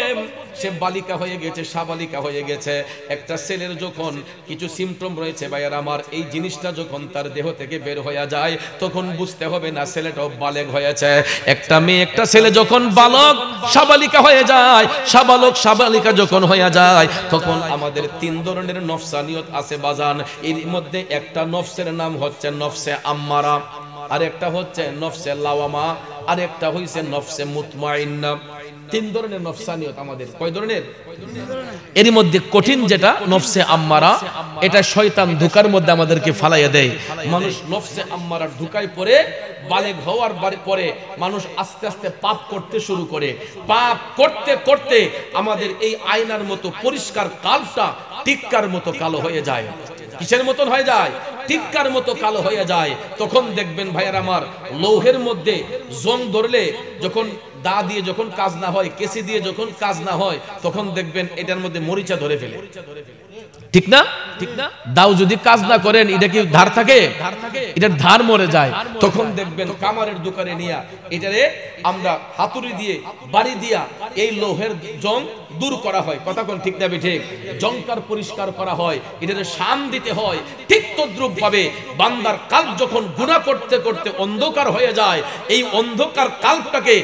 সে বালিকা হয়ে গেছে, শাবালিকা হয়ে গেছে। একটা ছেলের যখন কিছু সিমটম রয়েছে ভাইয়ার আমার, এই জিনিসটা যখন তার দেহ থেকে বের হয়ে যায়, তখন বুঝতে হবে না ছেলেটাও বালেগ হয়েছে। একটা মেয়ে একটা ছেলে যখন বালক শাবালিকা হয়ে যায়, শাবালক শাবালিকা যখন হয়ে যায়, তখন আমাদের 3 ধরনের নফসানিয়ত আছে বাজান। এর মধ্যে একটা নফসের নাম হচ্ছে নফসে আম্মারা, আর একটা হচ্ছে নফসে লাওয়ামা, আর একটা হইছে নফসে মুতমাইন্না। 3 ধরনের নফসানিয়ত আমাদের। কয় ধরনের? এর মধ্যে কঠিন যেটা নফসে আম্মারা, এটা শয়তান ধোঁকার মধ্যে আমাদেরকে ফালাইয়া দেয়। মানুষ নফসে আম্মারার ধোঁকায় পড়ে বালেগ হওয়ার পরে মানুষ আস্তে আস্তে পাপ করতে শুরু করে। পাপ করতে করতে আমাদের এই আয়নার মতো পরিষ্কার কালটা টিক্কার মতো কালো হয়ে যায়। কিসের মতন হয়ে যায়? টিক্কার মতো কালো হয়ে যায়। তখন দেখবেন ভাইয়ার আমার, লৌহের মধ্যে জং ধরলে যখন দা দিয়ে যখন কাজ না হয়, কেসি দিয়ে যখন কাজ না হয়, তখন দেখবেন এটার মধ্যে মরিচা ধরে ফেলে। ঠিক না? ঠিক না? দাও যদি কাজ না করেন, এটা কি ধার থাকে? এটার ধার মরে যায়। তখন দেখবেন কামারের দোকানে নিয়ে এটারে আমরা হাতুড়ি দিয়ে বাড়ি দিয়া এই লোহের জং দূর করা হয়। কথা কোন ঠিক না? ঠিক। জংকার পরিষ্কার করা হয়, এটারে শাম দিতে হয়। ঠিক তদ্রূপ ভাবে বান্দার কাল্ব যখন গুনাহ করতে করতে অন্ধকার হয়ে যায়, এই অন্ধকার কাল্বটাকে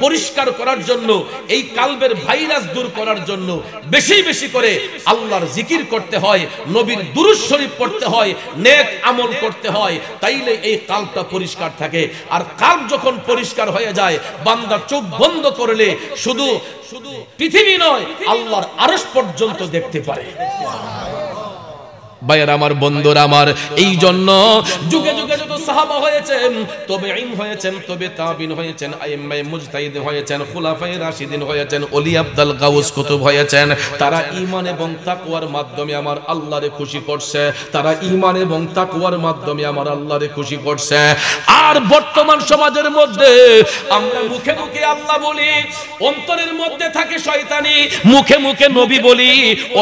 পরিষ্কার করার জন্য, এই কাল্বের ভাইরাস দূর করার জন্য বেশি বেশি করে আল্লাহর জিকির করতে হয়, নবীর দুরূদ শরীফ পড়তে হয়, নেক আমল করতে হয়, তাইলে এই কাল্বটা পরিষ্কার থাকে। আর কাল্ব যখন পরিষ্কার হয়ে যায়, বান্দা চোখ বন্ধ করলে শুধু পৃথিবী নয়, আল্লাহর আরশ পর্যন্ত দেখতে পারে। ভাইয়ের আমার, বন্ধুরা আমার, এই জন্য যুগে যুগে যত সাহাবা হয়েছেন, তাবেঈন হয়েছেন, তবে তাবিন হয়েছেন, আইম্মায়ে মুজতাহিদ হয়েছেন, খুলাফায়ে রাশিদিন হয়েছেন, ওলি আব্দাল গাউস কুতুব হয়েছেন, তারা ঈমান এবং তাকওয়ার মাধ্যমে আমার আল্লাহরে খুশি করছে। তারা ঈমান এবং তাকওয়ার মাধ্যমে আমার আল্লাহরে খুশি করছে। আর বর্তমান সমাজের মধ্যে আমরা মুখে মুখে আল্লাহ বলি, অন্তরের মধ্যে থাকে শয়তানি। মুখে মুখে নবী বলি,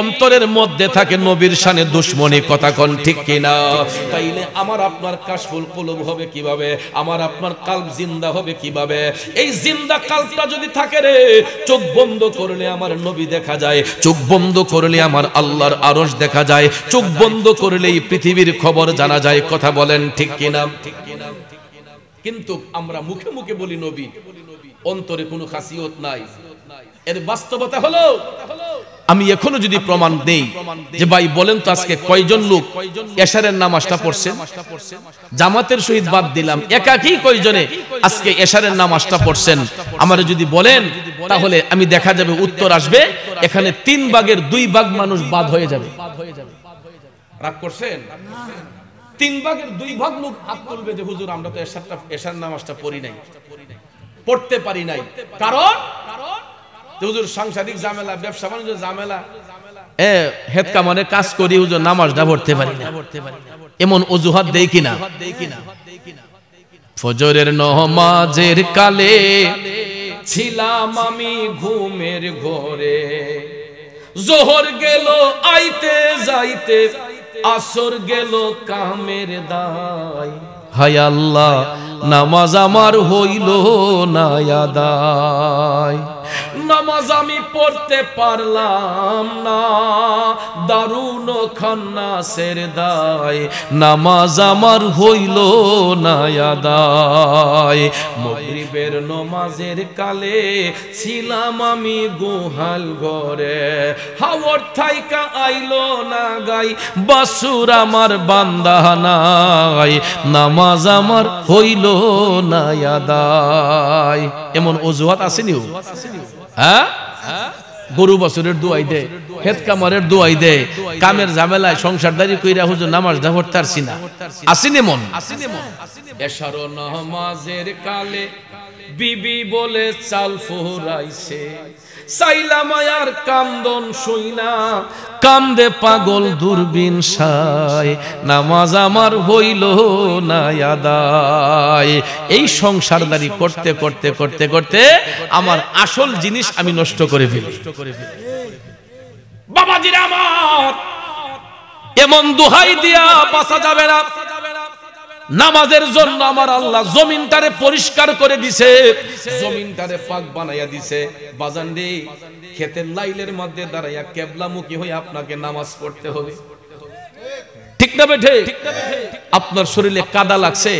অন্তরের মধ্যে থাকে নবীর শানে দুশমনি। কথা কোন ঠিক কিনা? তাইলে আমার আপনার কাশফুল কলব হবে কিভাবে, আমার আপনার কাল্ব জিন্দা হবে কিভাবে? এই জিন্দা কাল্বটা যদি থাকে রে, চোখ বন্ধ করলে আমার নবী দেখা যায়, চোখ বন্ধ করলে আমার আল্লাহর আরশ দেখা যায়, চোখ বন্ধ করলেই পৃথিবীর খবর জানা যায়। কথা বলেন ঠিক কিনা? কিন্তু আমরা মুখে মুখে বলি নবী, অন্তরে কোনো খাসিয়ত নাই। এর বাস্তবতা হলো, আমি এখনো যদি প্রমাণ দেই যে ভাই বলেন তো আজকে কয়জন লোক এশারের নামাজটা পড়ছেন? জামাতের সহিত বাদ দিলাম, একাকী কয়জনে আজকে এশারের নামাজটা পড়ছেন? আমারে যদি বলেন তাহলে আমি দেখা যাবে উত্তর আসবে এখানে 3 ভাগের 2 ভাগ মানুষ বাদ হয়ে যাবে। রাগ করছেন? 3 ভাগের 2 ভাগ লোক হাত তুলবে যে হুজুর আমরা তো এশার নামাজটা পড়ি নাই, পড়তে পারি নাই। কারণ হুজুর সাংসারিক ঝামেলা, ব্যবসা বাণিজ্য ঝামেলা, হেদ কামানে কাজ করি হুজুর নামাজটা পড়তে পারি না, এমন অজুহাত দেই কিনা? ফজরের নামাজের কালে ছিলাম আমি ঘুমের ঘরে, জোহর গেল আইতে যাইতে, আসর গেল কামের দায়, হায় আল্লাহ নামাজ আমার হইল না আদায়, নামাজ আমি পড়তে পারলাম না, দারুন খান্নাসের দায়, নামাজ আমার হইল না আদায়, মাগরিবের নামাজের কালে ছিলাম আমি গোহাল ঘরে, হাওর থাইকা আইলো না গাই, বাসুর আমার বান্দা নাই, নামাজ আমার হইল না আদায়। এমন অজুহাত আসেনি? হ্যাঁ, গরু বছরের দোয়াই দে, হেদ কামারের দোয়াই দে, কামের ঝামেলায় সংসারদারি কইরা হুজুর নামাজটা পড়তে পারছি না, আসেনি মন? এশার নামাজের কালে বিবি বলে চাল ফুরাইছে, চাইলাম আয়ার কান্দন শুইনা, কান্দে পাগল দূরবীন সায়, নামাজ আমার হইল না আদায়। এই সংসারদারি করতে করতে করতে করতে আমার আসল জিনিস আমি নষ্ট করে ফেলি। বাবাজিরা আমার, এমন দোহাই দিয়া বাঁচা যাবে না। নামাজের জন্য আমার আল্লাহ জমিনটারে পরিষ্কার করে দিছে, জমিনটারে পাক বানাইয়া দিছে। বাজানদি, ক্ষেতের লাইলের মধ্যে দাঁড়াইয়া কেবলামুখী হয়ে আপনাকে নামাজ পড়তে হবে, ঠিক না বেঠে? আপনার শরীরে কাদা লাগছে,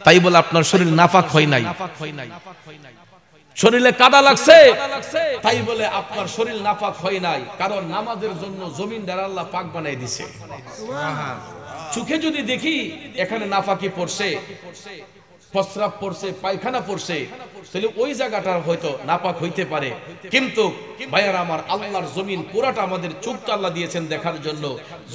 তাই বলে আপনার শরীর নাপাক হয় নাই। শরীরে কাদা লাগছে তাই বলে আপনার শরীর নাপাক হয় নাই, কারণ নামাজের জন্য জমিনটারে আল্লাহ পাক বানাই দিছে। চোখে যদি দেখি এখানে নাফাকি পড়ছে, প্রস্রাব পড়ছে, পায়খানা পড়ছে, তাহলে ওই জায়গাটা হয়তো নাপাক হইতে পারে। কিন্তু ভাইয়ারা আমার, আল্লাহর জমিন পুরাটা আমাদের চোখটা আল্লাহ দিয়েছেন দেখার জন্য।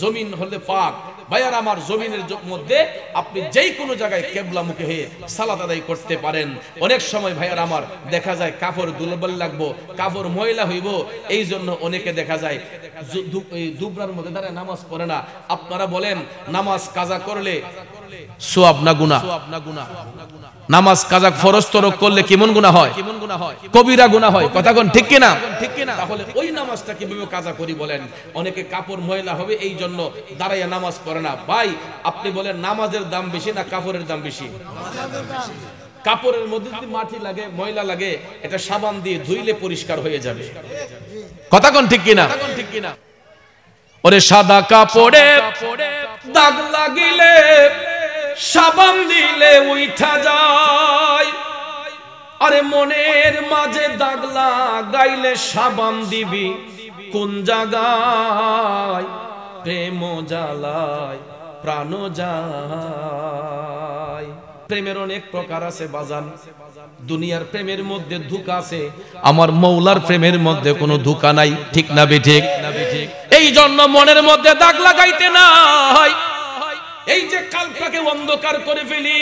জমিন হলে পাক। ভাইয়ারা আমার, জমিনের মধ্যে আপনি যেই কোনো জায়গায় কেবলামুখী হয়ে সালাত আদায় করতে পারেন। অনেক সময় ভাইয়ারা আমার দেখা যায় কাপড় দুর্বল লাগবো, কাপড় ময়লা হইব, এই জন্য অনেকে দেখা যায় দুবরার মধ্যে দাঁড়ায় নামাজ পড়ে না। আপনারা বলেন নামাজ কাজা করলে সওয়াব না গুনাহ? নামাজ কাজা ফরজ তরক করলে কেমন গুনাহ হয়? কবিরা গুনাহ হয়। কথা কোন ঠিক কিনা? তাহলে ওই নামাজটা কিভাবে কাজা করি বলেন? অনেকে কাপড় ময়লা হবে এই জন্য দাঁড়াইয়া নামাজ পড়ে না। ভাই আপনি বলেন নামাজের দাম বেশি না কাপড়ের দাম বেশি? কাপড়ের মধ্যে যদি মাটি লাগে, ময়লা লাগে, এটা সাবান দিয়ে ধুইলে পরিষ্কার হয়ে যাবে। কথা কোন ঠিক কিনা? ওরে সাদা কাপড়ে দাগ লাগিলে সাবান দিলে উঠা যায়, আরে মনের মাঝে দাগ লাগাইলে সাবান দিবি কোন জায়গায়? প্রেম জ্বালায় প্রাণ যায়। প্রেমের অনেক প্রকার আছে বাজান। দুনিয়ার প্রেমের মধ্যে ধোঁকা আছে, আমার মৌলার প্রেমের মধ্যে কোনো ধোঁকা নাই, ঠিক না বেঠিক? এই জন্য মনের মধ্যে দাগ লাগাইতে নাই। এই যে কালটাকে অন্ধকার করে ফেলি,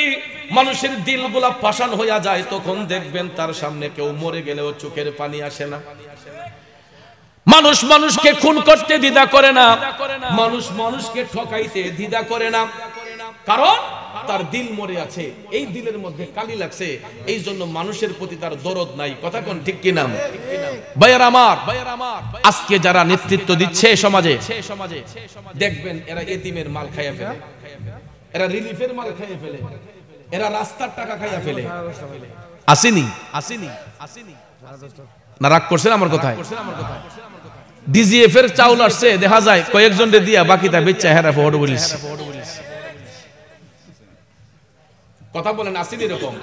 মানুষের দিলগুলা পাষাণ হইয়া যায়, তখন দেখবেন তার সামনে কেউ মরে গেলেও চোখের পানি আসে না। মানুষ মানুষকে খুন করতে দ্বিধা করে না, মানুষ মানুষকে ঠকাইতে দ্বিধা করে না, কারণ তার দিল মরে আছে, এই দিলের মধ্যে কালি লাগছে, এই জন্য মানুষের প্রতি তার দরদ নাই। কথা কোন ঠিক কিনা? ভাইয়ার আমার, আজকে যারা নেতৃত্ব দিচ্ছে সমাজে, দেখবেন এরা এতিমের মাল খাইয়া ফেলে। এরা রিলিফের মাল খাইয়ে ফেলে, এরা রাস্তার টাকা খাইয়া ফেলে। আসেনি না? রাগ করছেন আমার কথায়? ডিজিএফ এর চাউল আসছে, দেখা যায় কয়েকজন রে দিয়া বাকিটা বেচা হেরা ফটো বলিস। কথা বলেন, আসেনি এরকম?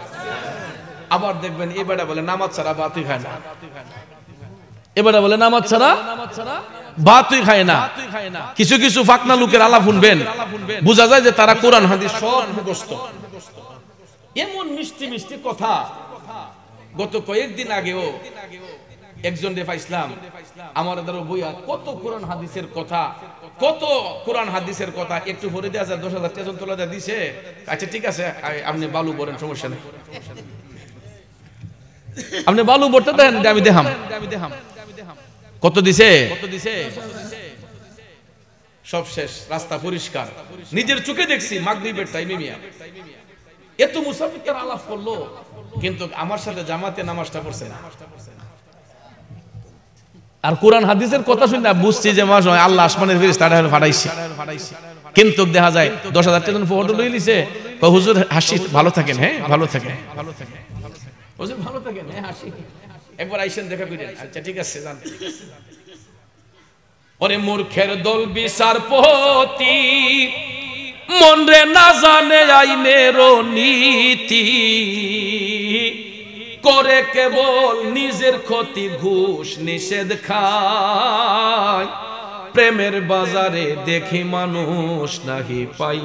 আবার দেখবেন এবারে বলে নামাজ ছাড়া ভাতই খায় না, এবারে বলে নামাজ ছাড়া ভাতই খায় না। কিছু কিছু ফাকনা লোকের আলাপ শুনবেন, বোঝা যায় যে তারা কোরআন হাদিস সব মুখস্থ। এমন মিষ্টি মিষ্টি কথা। গত কয়েকদিন আগেও একজন রে পাইছিলাম, আমার দ্বারা বইয়া কত কোরআন হাদিসের কথা, কত কোরআন হাদিসের কথা। একটু ভরে দেওয়া যায়, 10,000 টাকা তোলা দেওয়া দিছে। আচ্ছা ঠিক আছে, আপনি বালু ভরেন, সমস্যা নেই, আপনি বালু ভরতে দেন, আমি দেখাম। কত দিছে? সব শেষ, রাস্তা পরিষ্কার, নিজের চোখে দেখছি। মাগরিবের টাইমে মিয়া এত মুসাফিরদের আলাপ করলো, কিন্তু আমার সাথে জামাতে নামাজটা পড়ছে না। আর কোরআন হাদিসের কথা শুনে বুঝছি যে মাস আল্লাহ আসমানের ফেরেশতা ফাটাইছে। কিন্তু দেখা যায় 10,000 টাকা ফটো লই লিছে, হুজুর হাসি, ভালো থাকেন, হ্যাঁ ভালো থাকেন, হুজুর ভালো থাকেন, হ্যাঁ হাসি, একবার আইসেন দেখা করেন। আচ্ছা ঠিক আছে, জান। ওরে মূর্খের দল বিচারপতি, মন রে না জানে আইনের নীতি, করে কেবল নিজের ক্ষতি, ঘুষ নিষেধ খায়। প্রেমের বাজারে দেখি মানুষ নাহি পাই,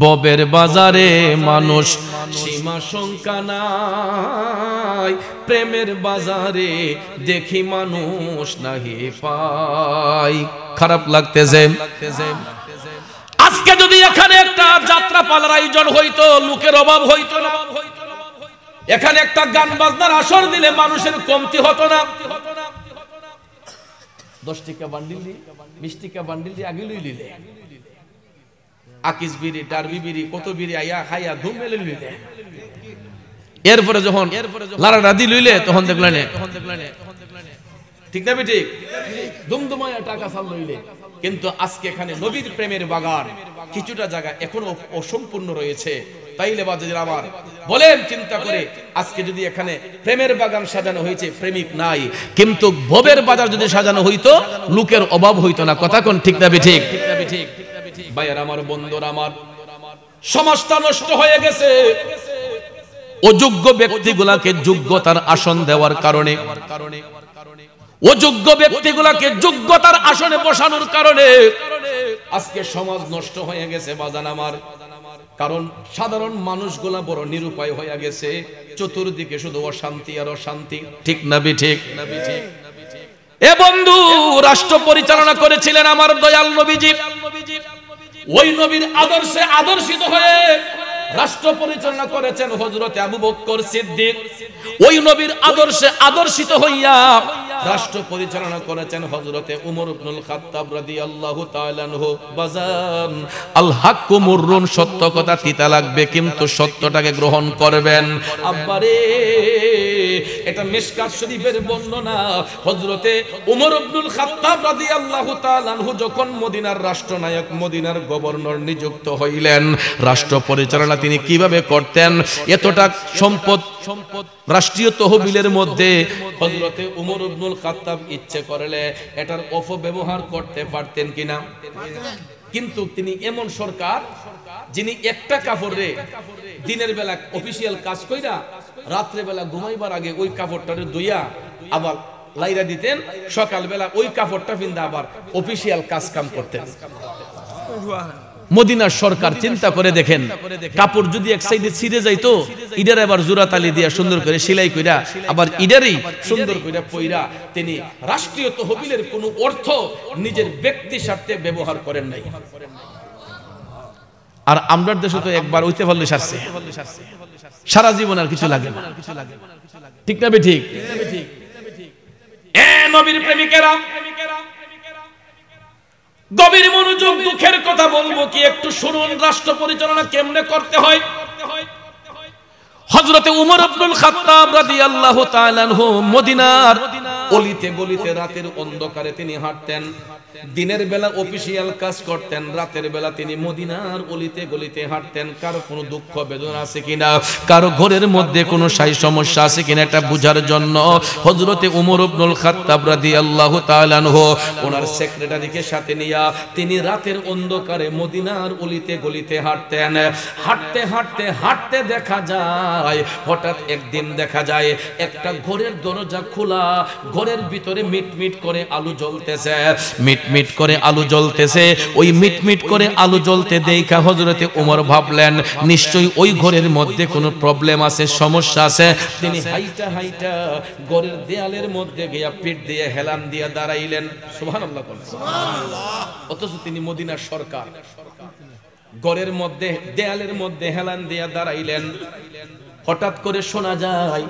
ববের বাজারে মানুষ সীমা শঙ্কা নাই। প্রেমের বাজারে দেখি মানুষ নাহি পাই। খারাপ লাগতেছে। আজকে যদি এখানে একটা যাত্রা পালার আয়োজন হইতো, লোকের অভাব হইতো না। এখানে একটা গান বাজনার আসর দিলে মানুষের কমতি হতো না। 10 টাকা বান্ডিল দি, 20 টাকা বান্ডিল দি আগে লই লিলে, আকিস বিড়ি, ডারবি বিড়ি, কত বিড়ি আইয়া খাইয়া ধুম মেলে লইলে। এরপরে যখন লারাডা দি লইলে, তখন দেখলেন ঠিক না ঠিক, দুমদুমায়া টাকা সাল লইলে। কিন্তু আজকে এখানে নবীর প্রেমের বাগান কিছুটা জায়গা এখনো অসম্পূর্ণ রয়েছে। তাইলে বাজার আবার বলেন চিন্তা করে, আজকে যদি এখানে প্রেমের বাগান সাজানো হয়েছে, প্রেমিক নাই, কিন্তু ভবের বাজার যদি সাজানো হইতো, লোকের অভাব হইতো না। কথা কোন ঠিক না ঠিক? ভাইয়ার আমার, বন্ধুরা আমার, সমাজটা নষ্ট হয়ে গেছে অযোগ্য ব্যক্তিগুলাকে যোগ্যতার আসন দেওয়ার কারণে, অযোগ্য ব্যক্তিগুলাকে যোগ্যতার আসনে বসানোর কারণে আজকে সমাজ নষ্ট হয়ে গেছে বাজান আমার। কারণ সাধারণ মানুষগুলা বড় নিরুপায় হয়ে গেছে, চতুর্দিকে শুধু অশান্তি আর অশান্তি। ঠিক না ঠিক? এ বন্ধু, রাষ্ট্র পরিচালনা করেছিলেন আমার দয়াল নবীজি। ওই নবীর আদর্শে আদর্শিত হয়ে রাষ্ট্র পরিচালনা করেছেন হযরত আবু বকর সিদ্দিক। ওই নবীর আদর্শে আদর্শিত হইয়া রাষ্ট্র পরিচালনা করেছেন হযরতে উমর ইবনুল খাত্তাব রাদিয়াল্লাহু তাআলা আনহু। বাজান, আল হাক্কু মুররুন, সত্য কথা তিতা লাগবে, কিন্তু সত্যটাকে গ্রহণ করবেন। আব্বারে, এটা মিশকাত শরীফের বর্ণনা। হযরতে উমর ইবনুল খাত্তাব রাদিয়াল্লাহু তাআলা আনহু যখন মদিনার রাষ্ট্রনায়ক, মদিনার গভর্নর নিযুক্ত হইলেন, রাষ্ট্র পরিচালনা তিনি কিভাবে করতেন? এতটা সম্পদ রাষ্ট্রীয় তহবিলের মধ্যে হযরতে উমর ইবনুল খাত্তাব ইচ্ছে করলে এটার অপব্যবহার করতে পারতেন কিনা? কিন্তু তিনি এমন সরকার, যিনি একটা কাপড়ে দিনের বেলা অফিসিয়াল কাজ কইরা রাত্রে বেলা ঘুমাইবার আগে ওই কাপড়টারে ধুইয়া আবার লাইরা দিতেন, সকাল বেলা ওই কাপড়টা পিন্দা আবার অফিসিয়াল কাজ কাম করতেন। মদিনার সরকার চিন্তা করে দেখেন, কাপড় যদি এক সাইডে ছিঁড়ে যাইতো, ইডার আবার জোড়া তালি দিয়া সুন্দর করে সেলাই কইরা আবার ইডারই সুন্দর কইরা পইরা তিনি রাষ্ট্রীয় তহবিলের কোনো অর্থ নিজের ব্যক্তি স্বার্থে ব্যবহার করেন নাই। আর আমরার দেশে তো একবার হইতে পারলে সারছে, সারা জীবন আর কিছু লাগে না। ঠিক না ঠিক? এ নবীর প্রেমিকেরা, গভীর মনোযোগ, দুঃখের কথা বলবো কি একটু শুনুন, রাষ্ট্র পরিচালনা কেমনে করতে হয়। হযরতে উমর ইবনুল খাত্তাব রাদিয়াল্লাহু তাআলা আনহু মদিনার অলিতে গলিতে রাতের অন্ধকারে তিনি হাঁটতেন। দিনের বেলা অফিসিয়াল কাজ করতেন, রাতের বেলা তিনি মদিনার অলিতে গলিতে হাঁটতেন। কারো কোনো দুঃখ বেদনা আছে কিনা, কারো ঘরের মধ্যে কোনো সাই সমস্যা আছে কিনা এটা বুঝার জন্য হযরতে ওমর ইবনুল খাত্তাব রাদিয়াল্লাহু তাআলা আনহু ওনার সেক্রেটারিকে সাথে নিয়ে তিনি রাতের অন্ধকারে মদিনার অলিতে গলিতে হাঁটতেন। হাঁটতে হাঁটতে হাঁটতে দেখা যায়, হঠাৎ একদিন দেখা যায় একটা ঘরের দরজা খোলা, ঘরের ভিতরে মিটমিট করে আলো জ্বলতেছে, মিটমিট করে আলো জ্বলতেছে। ওই মিটমিট করে আলো জ্বলতে দেখা হযরতে ওমর ভাবলেন নিশ্চয়ই ওই ঘরের মধ্যে কোনো প্রবলেম আছে, সমস্যা আছে। তিনি হাইটা হাইটা ঘরের দেয়ালের মধ্যে গিয়া পিঠ দিয়ে হেলান দিয়া দাঁড়াইলেন। সুবহানাল্লাহ বলেন। সুবহানাল্লাহ। অথচ তিনি মদিনার সরকার, ঘরের মধ্যে দেয়ালের মধ্যে হেলান দিয়া দাঁড়াইলেন। হঠাৎ করে শোনা যায়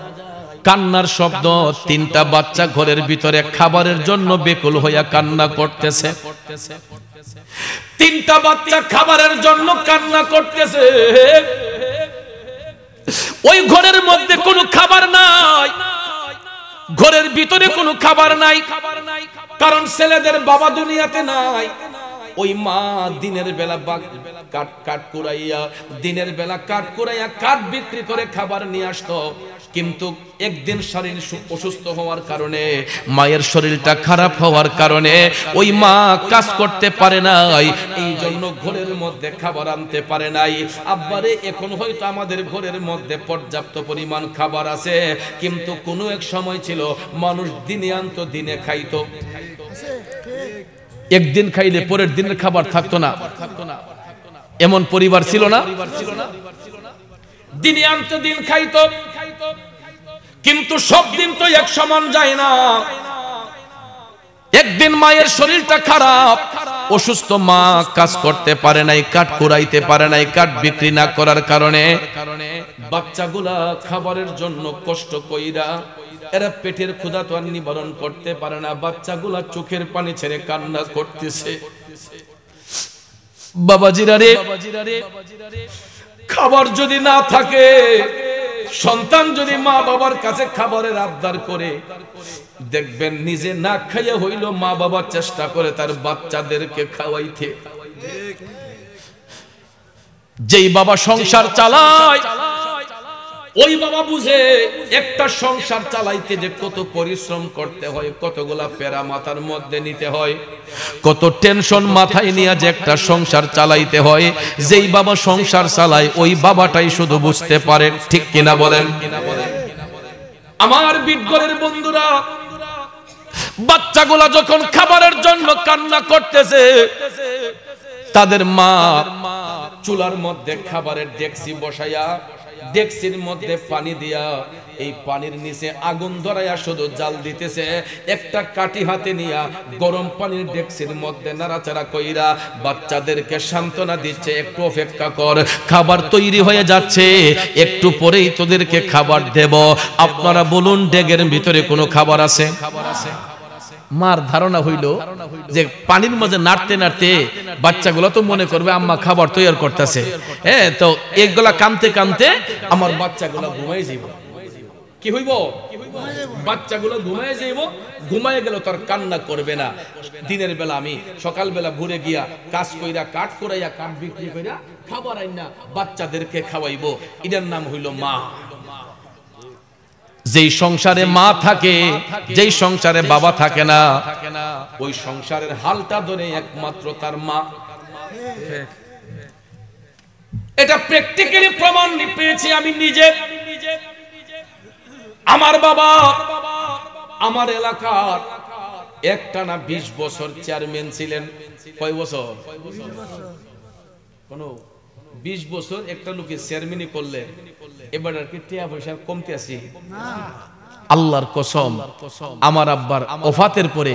কান্নার শব্দ। তিনটা বাচ্চা ঘরের ভিতরে খাবারের জন্য বেকুল হইয়া কান্না করতেছে। তিনটা বাচ্চা খাবারের জন্য কান্না করতেছে। ওই ঘরের মধ্যে কোনো খাবার নাই, ঘরের ভিতরে কোনো খাবার নাই, কারণ ছেলেদের বাবা দুনিয়াতে নাই। ওই মা দিনের বেলা কাঠ কুড়াইয়া, দিনের বেলা কাঠ কুড়াইয়া কাঠ বিক্রি করে খাবার নিয়ে আসতো। কিন্তু একদিন শরীর অসুস্থ হওয়ার কারণে, মায়ের শরীরটা খারাপ হওয়ার কারণে ওই মা কাজ করতে পারে নাই, এই জন্য ঘরের মধ্যে খাবার আনতে পারে নাই। আব্বারে এখন হয়তো আমাদের ঘরের মধ্যে পর্যাপ্ত পরিমাণ খাবার আছে, কিন্তু কোনো এক সময় ছিল মানুষ দিনে আনতো দিনে খাইতো। একদিন খাইলে পরের দিনের খাবার থাকতো না, এমন পরিবার ছিল না? দিনে আনতো দিন খাইতো, কিন্তু সব দিন তো এক সমান যায় না। একদিন মায়ের শরীরটা খারাপ, অসুস্থ মা কাজ করতে পারে নাই, কাঠ কুড়াইতে পারে নাই, কাঠ বিক্রি না করার কারণে বাচ্চাগুলা খাবারের জন্য কষ্ট কইরা, এরা পেটের ক্ষুধা তো আর নিবারণ করতে পারে না, বাচ্চাগুলা চোখের পানি ছেড়ে কান্না করতেছে। বাবাজিরা রে, খাবার যদি না থাকে, সন্তান যদি মা বাবার কাছে খাবারের আবদার করে, দেখবেন নিজে না খাইয়া হইল মা বাবা চেষ্টা করে তার বাচ্চাদেরকে খাওয়াইতে। যেই বাবা সংসার চালায় ওই বাবা বুঝে একটা সংসার চালাইতে যে কত পরিশ্রম করতে হয়, কতগুলা পেরা মাথার মধ্যে নিতে হয়, কত টেনশন মাথায় নিয়ে যে একটা সংসার চালাইতে হয়। যেই বাবা সংসার চালায় ওই বাবাটাই শুধু বুঝতে পারে, ঠিক কিনা বলেন? আমার বিটগলের বন্ধুরা, বাচ্চাগুলা যখন খাবারের জন্য কান্না করতেছে, তাদের মা চুলার মধ্যে খাবারের ডেকচি বসাইয়া, ডেকচির মধ্যে পানি দিয়া, এই পানির নিচে আগুন ধরাইয়া শুধু জাল দিতেছে। একটা কাঠি হাতে নিয়া গরম পানির ডেকচির মধ্যে নাড়াচাড়া কইরা বাচ্চাদেরকে সান্ত্বনা দিচ্ছে, একটু অপেক্ষা কর, খাবার তৈরি হয়ে যাচ্ছে, একটু পরেই তোদেরকে খাবার দেব। আপনারা বলুন, ডেগের ভিতরে কোনো খাবার আছে? মার ধারণা হইল যে পানির মাঝে নাড়তে নাড়তে বাচ্চাগুলো তো মনে করবে আম্মা খাবার তৈরি করতেছে, হ্যাঁ, তো এগুলা কামতে কামতে আমার বাচ্চাগুলো ঘুমাই যাইব। কি হইব? বাচ্চাগুলো ঘুমাই যাইব। ঘুমাই গেল তার কান্না করবে না। দিনের বেলা আমি সকালবেলা ভোরে গিয়া কাজ কইরা, কাঠ কুড়াইয়া, কাঠ বিক্রি কইরা খাবার আইনা বাচ্চাদেরকে খাওয়াইব। এটার নাম হইল মা। যেই সংসারে মা থাকে, যেই সংসারে বাবা থাকে না, ওই সংসারের হালটা ধরে একমাত্র তার মা। এটা প্র্যাকটিক্যালি প্রমাণ পেয়েছি আমি নিজে। আমার বাবা আমার এলাকার একটানা 20 বছর চেয়ারম্যান ছিলেন। কয় বছর? 20 বছর একটা লোকে চেয়ারম্যানই করলে, এবার আর কি টাকা পয়সা কমতে আছে? আল্লাহর কসম, আমার আব্বার ওফাতের পরে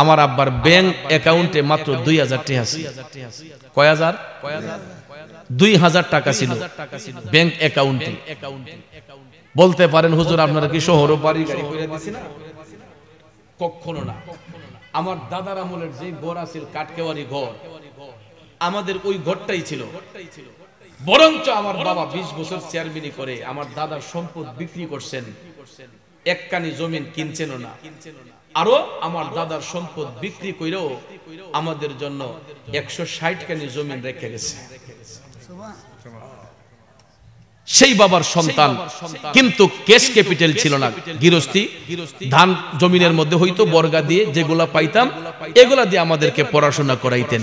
আমার আব্বার ব্যাংক অ্যাকাউন্টে মাত্র 2000 টাকা আছে। কয় হাজার? 2000 টাকা ছিল ব্যাংক অ্যাকাউন্টে। বলতে পারেন হুজুর আপনারা কি শহর বাড়ি গাড়ি করে দিছি না? কখনো না। আমার দাদার আমলের যে ঘর আছিল, কাটকেওয়ারি ঘর, আমাদের ওই ঘরটাই ছিল। বরঞ্চ আমার বাবা 20 বছর চেয়ারম্যানই করে আমার দাদার সম্পদ বিক্রি করছেন, একখানি জমিন কিনছেন না। আরো আমার দাদার সম্পদ বিক্রি কইরেও আমাদের জন্য 160 কানি জমি রেখে গেছে। সেই বাবার সন্তান, কিন্তু ক্যাশ ক্যাপিটাল ছিল না, গৃহস্থী ধান জমিনের মধ্যে হয়তো বর্গা দিয়ে যেগুলা পাইতাম এগুলা দিয়ে আমাদেরকে পড়াশোনা করাইতেন।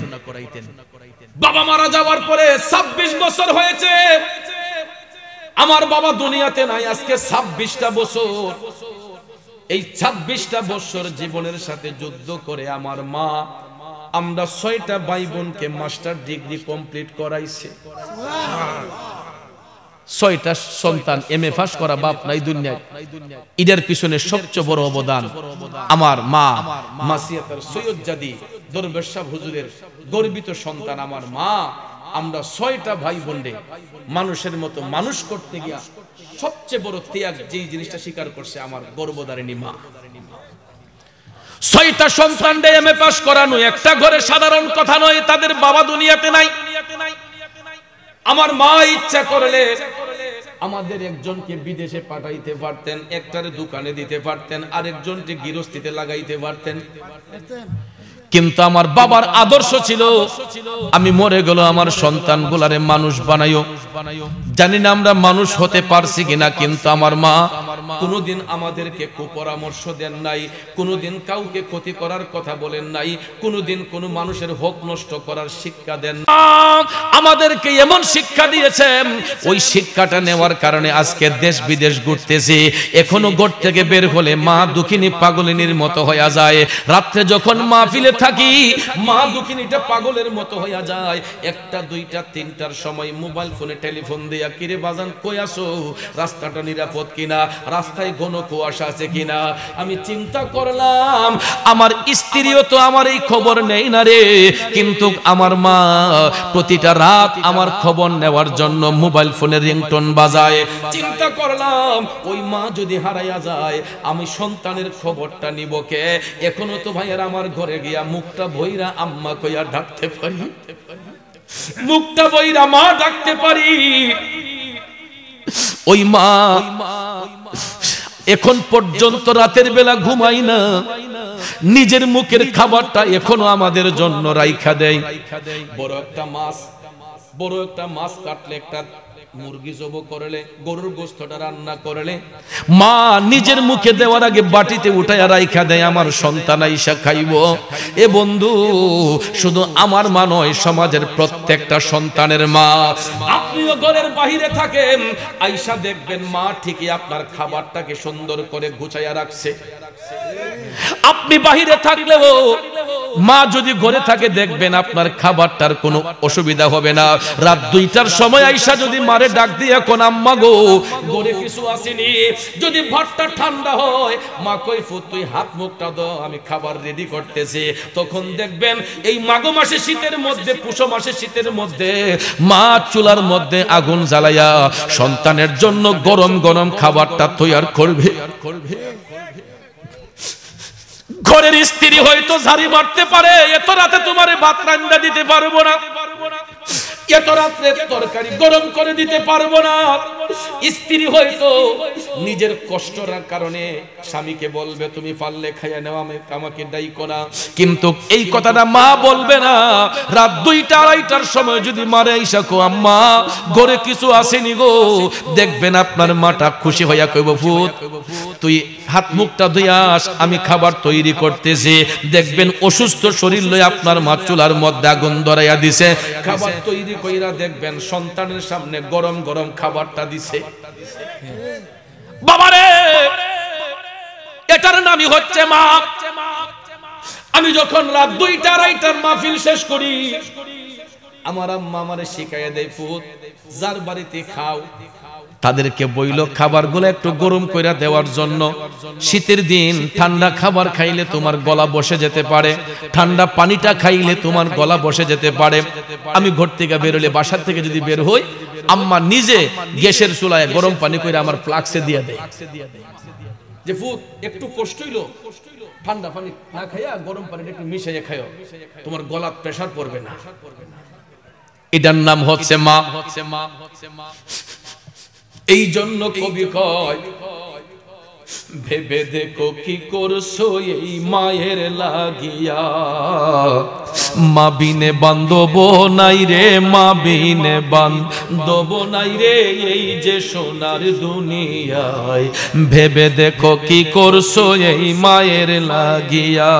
বাবা মারা যাওয়ার পরে 26 বছর হয়েছে, আমার বাবা দুনিয়াতে নাই আজকে 26টা বছর। এই 26টা বছর জীবনের সাথে যুদ্ধ করে আমার মা আমরা 6টা ভাই বোনকে মাস্টার ডিগ্রি কমপ্লিট করাইছে। 6টা সন্তান এমএ পাস করা বাপ নাই দুনিয়ায়। ঈদের পিছনে সবচেয়ে বড় অবদান আমার মা মাসিয়াতার সৈয়দ জাদি দরবেশ সাহেব হুজুরের গর্বিত সন্তান আমার মা। আমরা 6টা ভাই বোনরে মানুষের মতো মানুষ করতে গিয়া সবচেয়ে বড় ত্যাগ যেই জিনিসটা স্বীকার করছে আমার গর্ভধারিণী মা। 6টা সন্তানরে এমএ পাস করানো একটা ঘরে সাধারণ কথা নয়, তাদের বাবা দুনিয়াতে নাই। আমার মা ইচ্ছা করলে আমাদের একজনকে বিদেশে পাঠাইতে পারতেন, একটারে দোকানে দিতে পারতেন, আরেকজনকে গৃহস্থিতে লাগাইতে পারতেন, কিন্তু আমার বাবার আদর্শ ছিল আমি মরে গেল আমার সন্তানগুলারে মানুষ বানাইও। জানি না আমরা মানুষ হতে পারছি কিনা, কিন্তু আমার মা কোনোদিন আমাদেরকে কুপরামর্শ দেন নাই, কোনোদিন কাউকে ক্ষতি করার কথা বলেন নাই, কোনোদিন কোনো মানুষের হক নষ্ট করার শিক্ষা দেন না। আমাদেরকে এমন শিক্ষা দিয়েছেন, ওই শিক্ষাটা নেওয়ার কারণে আজকে দেশ বিদেশ ঘুরতেছি। এখনো ঘর থেকে বের হলে মা দুঃখিনী পাগলিনীর মতো হয়ে যায়। রাত্রে যখন মাহফিলে থাকি মা দুঃখিনীটা পাগলের মতো হয়ে যায়। 1টা 2টা 3টার সময় মোবাইল ফোনে টেলিফোন দিয়া, কিরে বাজান কই আছো, রাস্তাটা নিরাপদ কিনা, রাস্তায় ঘন কুয়াশা আছে কিনা। আমি চিন্তা করলাম আমার স্ত্রীও তো আমার এই খবর নেই না রে, কিন্তু আমার মা প্রতিটা রাত আমার খবর নেওয়ার জন্য মোবাইল ফোনে রিংটোন বাজায়। চিন্তা করলাম ওই মা যদি হারাইয়া যায় আমি সন্তানের খবরটা নিব কে। এখনো তো ভাইয়ার আমার ঘরে গিয়া মুখটা বইরা আম্মা কইয়া ডাকতে পারি, মুখটা বইরা মা ডাকতে পারি। ওই মা এখন পর্যন্ত রাতের বেলা ঘুমাই না, নিজের মুখের খাবারটা এখনো আমাদের জন্য রাইখা দেয়। বড় একটা মাছ কাটলে, একটা মুরগি জব করলে, গরুর গোশতটা রান্না করলে মা নিজের মুখে দেওয়ার আগে বাটিতে উঠাইয়া রাইখা দেয়, আমার সন্তান আইসা খাইব। এ বন্ধু, শুধু আমার মা নয়, সমাজের প্রত্যেকটা সন্তানের মা। আপনিও ঘরের বাহিরে থাকেন, আইসা দেখবেন মা ঠিকই আপনার খাবারটাকে সুন্দর করে গুছাইয়া রাখছে। আপনি বাহিরে থাকলেও মা যদি ঘরে থাকে দেখবেন আপনার খাবারটার কোনো অসুবিধা হবে না। রাত 2টার সময় আইসা যদি মারে ডাক দিয়ে কোন আম্মা গো ঘরে কিছু আসেনি, যদি ভাতটা ঠান্ডা হয় মা কই ফুত তুই হাত মুখটা দাও আমি খাবার রেডি করতেছি, তখন দেখবেন এই মাঘ মাসে শীতের মধ্যে, পুষ মাসে শীতের মধ্যে মা চুলার মধ্যে আগুন জ্বালাইয়া সন্তানের জন্য গরম গরম খাবারটা তৈরি করবে। ঘরের স্ত্রী হয়তো ঝাড়ি মারতে পারে, এত রাতে তোমারে ভাত রান্না দিতে পারবো না, এত রাত্রে তরকারি গরম করে দিতে পারবো না। স্ত্রী হয়তো নিজের কষ্টের কারণে স্বামীকে বলবে তুমি পারলে খাইয়া নেও, আমাকে ডাইকো না, কিন্তু এই কথাটা মা বলবে না। রাত 2টা 2:30টার সময় যদি মারে আইসা কো আম্মা ঘরে কিছু আসেনি গো, দেখবেন আপনার মাটা খুশি হইয়া কইব ফুত তুই হাত মুখটা ধুইয়া আস, আমি খাবার তৈরি করতেছি। দেখবেন অসুস্থ শরীর লয়ে আপনার মা চুলার মধ্যে আগুন ধরাইয়া দিছে, খাবার তৈরি কইরা দেখবেন সন্তানের সামনে গরম গরম খাবারটা দিছে। বাবারে, এটার নামই হচ্ছে মা। আমি যখন রাত 2টা 2:30টার মাহফিল শেষ করি, আমার আম্মা আমারে শিখাইয়া দেয় ফুত যার বাড়িতে খাও তাদেরকে বইল খাবারগুলো একটু গরম কইরা দেওয়ার জন্য। শীতের দিন ঠান্ডা খাবার খাইলে তোমার গলা বসে যেতে পারে, ঠান্ডা পানিটা খাইলে তোমার গলা বসে যেতে পারে। আমি ঘর থেকে বের হলে, বাসার থেকে যদি বের হই, আম্মা নিজে গ্যাসের চুলায় গরম পানি কইরা আমার ফ্লাক্সে দিয়ে দেয় যে ফুত একটু কষ্ট হইলো, ঠান্ডা পানি না খাইয়া গরম পানিটা একটু মিশাইয়া খাইও, তোমার গলার প্রেসার পড়বে না। এটার নাম হচ্ছে মা। এই জন্য কবি কয় ভেবে দেখো কি করছো এই মায়ের লাগিয়া, মা বিনে বান্ধব নাই রে, মা বিনে বান্ধব নাই রে এই যে সোনার দুনিয়ায়। ভেবে দেখো কি করছো এই মায়ের লাগিয়া।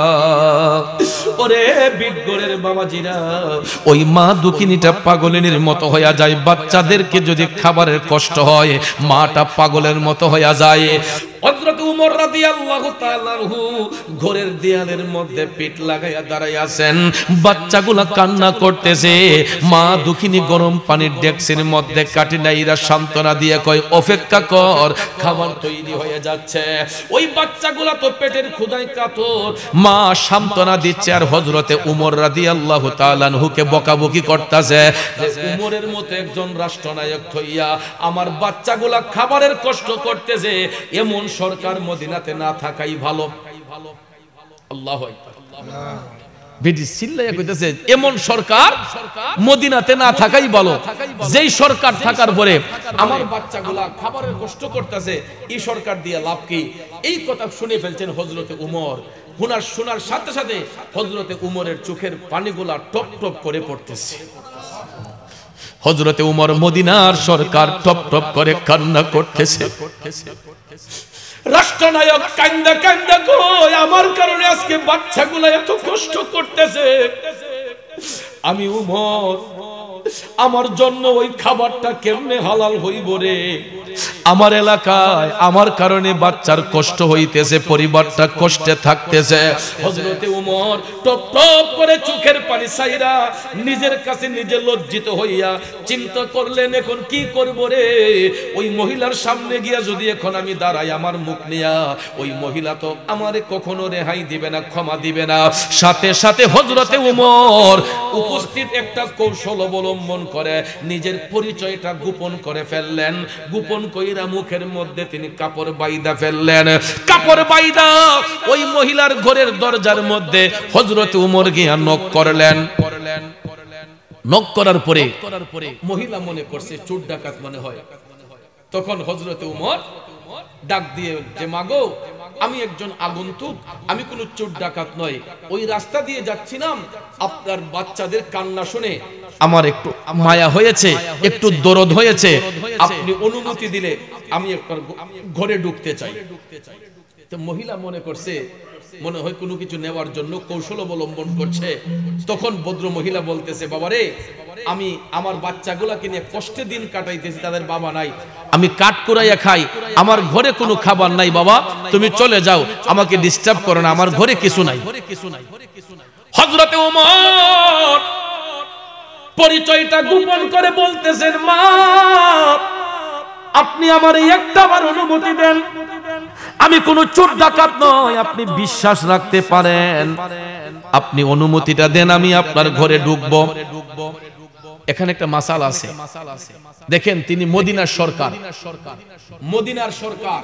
ওরে বিটগড়ের বাবাজিরা, ওই মা দুঃখিনীটা পাগলিনীর মতো হইয়া যায়। বাচ্চাদেরকে যদি খাবারের কষ্ট হয়, মাটা পাগলের মতো হইয়া যায়। হযরত উমর রাদিয়াল্লাহু তাআলা আনহু ঘরের দেয়ালের মধ্যে পিঠ লাগাইয়া দাঁড়াই আছেন, বাচ্চাগুলা কান্না করতেছে। মা দুঃখিনী গরম পানির ডেকসির মধ্যে কাটি নাইরা সান্ত্বনা দিয়ে কয়, অপেক্ষা কর, খাবার তৈরি হয়ে যাচ্ছে। ওই বাচ্চাগুলা তো পেটের ক্ষুধায় কাতর, মা সান্ত্বনা দিচ্ছে আর হযরতে উমর রাদিয়াল্লাহু তাআলা আনহুকে বকাবকি করতেছে যে উমরের মতো একজন রাষ্ট্রনায়ক হইয়া আমার বাচ্চাগুলা খাবারের কষ্ট করতেছে, এমন সরকার মদিনাতে না থাকাই ভালো। আল্লাহু আকবার। বেটি চিল্লাইয়া কইতেছে এমন সরকার মদিনাতে না থাকাই ভালো। যেই সরকার থাকার পরে আমার বাচ্চাগুলা খাবারের কষ্ট করতেছে, এই সরকার দিয়ে লাভ কি? এই কথা শুনে ফেলছেন হযরতে উমর। শোনার সাথে সাথে হযরতে উমরের চোখের পানিগুলা টপ টপ করে পড়তেছে। হযরতে উমর মদিনার সরকার টপ টপ করে কান্না করতেছে। রাষ্ট্রনায়ক কান্দা কান্দা কই, আমার কারণে আজকে বাচ্চাগুলো এত কষ্ট করতেছে। আমি উমর, আমার জন্য ওই খাবারটা কেমনে হালাল হইব রে? আমার এলাকায় আমার কারণে বাচ্চার কষ্ট হইতেছে, পরিবারটা কষ্টে থাকতেছে। হযরতে উমর টপ টপ করে চোখের পানি ছাইরা নিজের কাছে নিজে লজ্জিত হইয়া চিন্তা করলেন, এখন কি করব রে? ওই মহিলার সামনে গিয়া যদি এখন আমি দাঁড়াই আমার মুখ নিয়া, ওই মহিলা তো আমারে কখনো রেহাই দিবে না, ক্ষমা দিবে না। সাথে সাথে হযরতে উমর উপস্থিত একটা কৌশল অবলম্বন করে নিজের পরিচয়টা গোপন করে ফেললেন। গোপন কইরা মুখের মধ্যে তিনি কাপড় বাইদা ফেললেন। কাপড় বাইদা ওই মহিলার ঘরের দরজার মধ্যে হযরত উমর গিয়া নক করলেন। নক করার পরে মহিলা মনে করছে চোর ডাকাত মনে হয়। তখন হযরত উমর ডাক দিয়ে যে, মাগো, আমি একজন আগন্তুক, আমি কোনো চোর ডাকাত নয়, ওই রাস্তা দিয়ে যাচ্ছিলাম, আপনার বাচ্চাদের কান্না শুনে আমার একটু মায়া হয়েছে, একটু দরদ হয়েছে, আপনি অনুমতি দিলে আমি একবার ঘরে ঢুকতে চাই। তো মহিলা মনে করছে মনে হয় কোনো কিছু নেওয়ার জন্য কৌশল অবলম্বন করছে। তখন ভদ্র মহিলা বলতেছে, বাবারে, আমি আমার বাচ্চাগুলাকে নিয়ে কষ্টে দিন কাটাইতেছি, তাদের বাবা নাই, আমি কাঠ কুড়াইয়া খাই, আমার ঘরে কোনো খাবার নাই, বাবা তুমি চলে যাও, আমাকে ডিস্টার্ব করো না, আমার ঘরে কিছু নাই। হযরতে ওমর পরিচয়টা গোপন করে বলতেছেন, মা আপনি আমার একটাবার অনুমতি দেন, আমি কোনো চোর ডাকাত নয়, আপনি বিশ্বাস রাখতে পারেন, আপনি অনুমতিটা দেন, আমি আপনার ঘরে ঢুকবো। এখানে একটা মাসালা আছে, দেখেন তিনি মদিনার সরকার, মদিনার সরকার,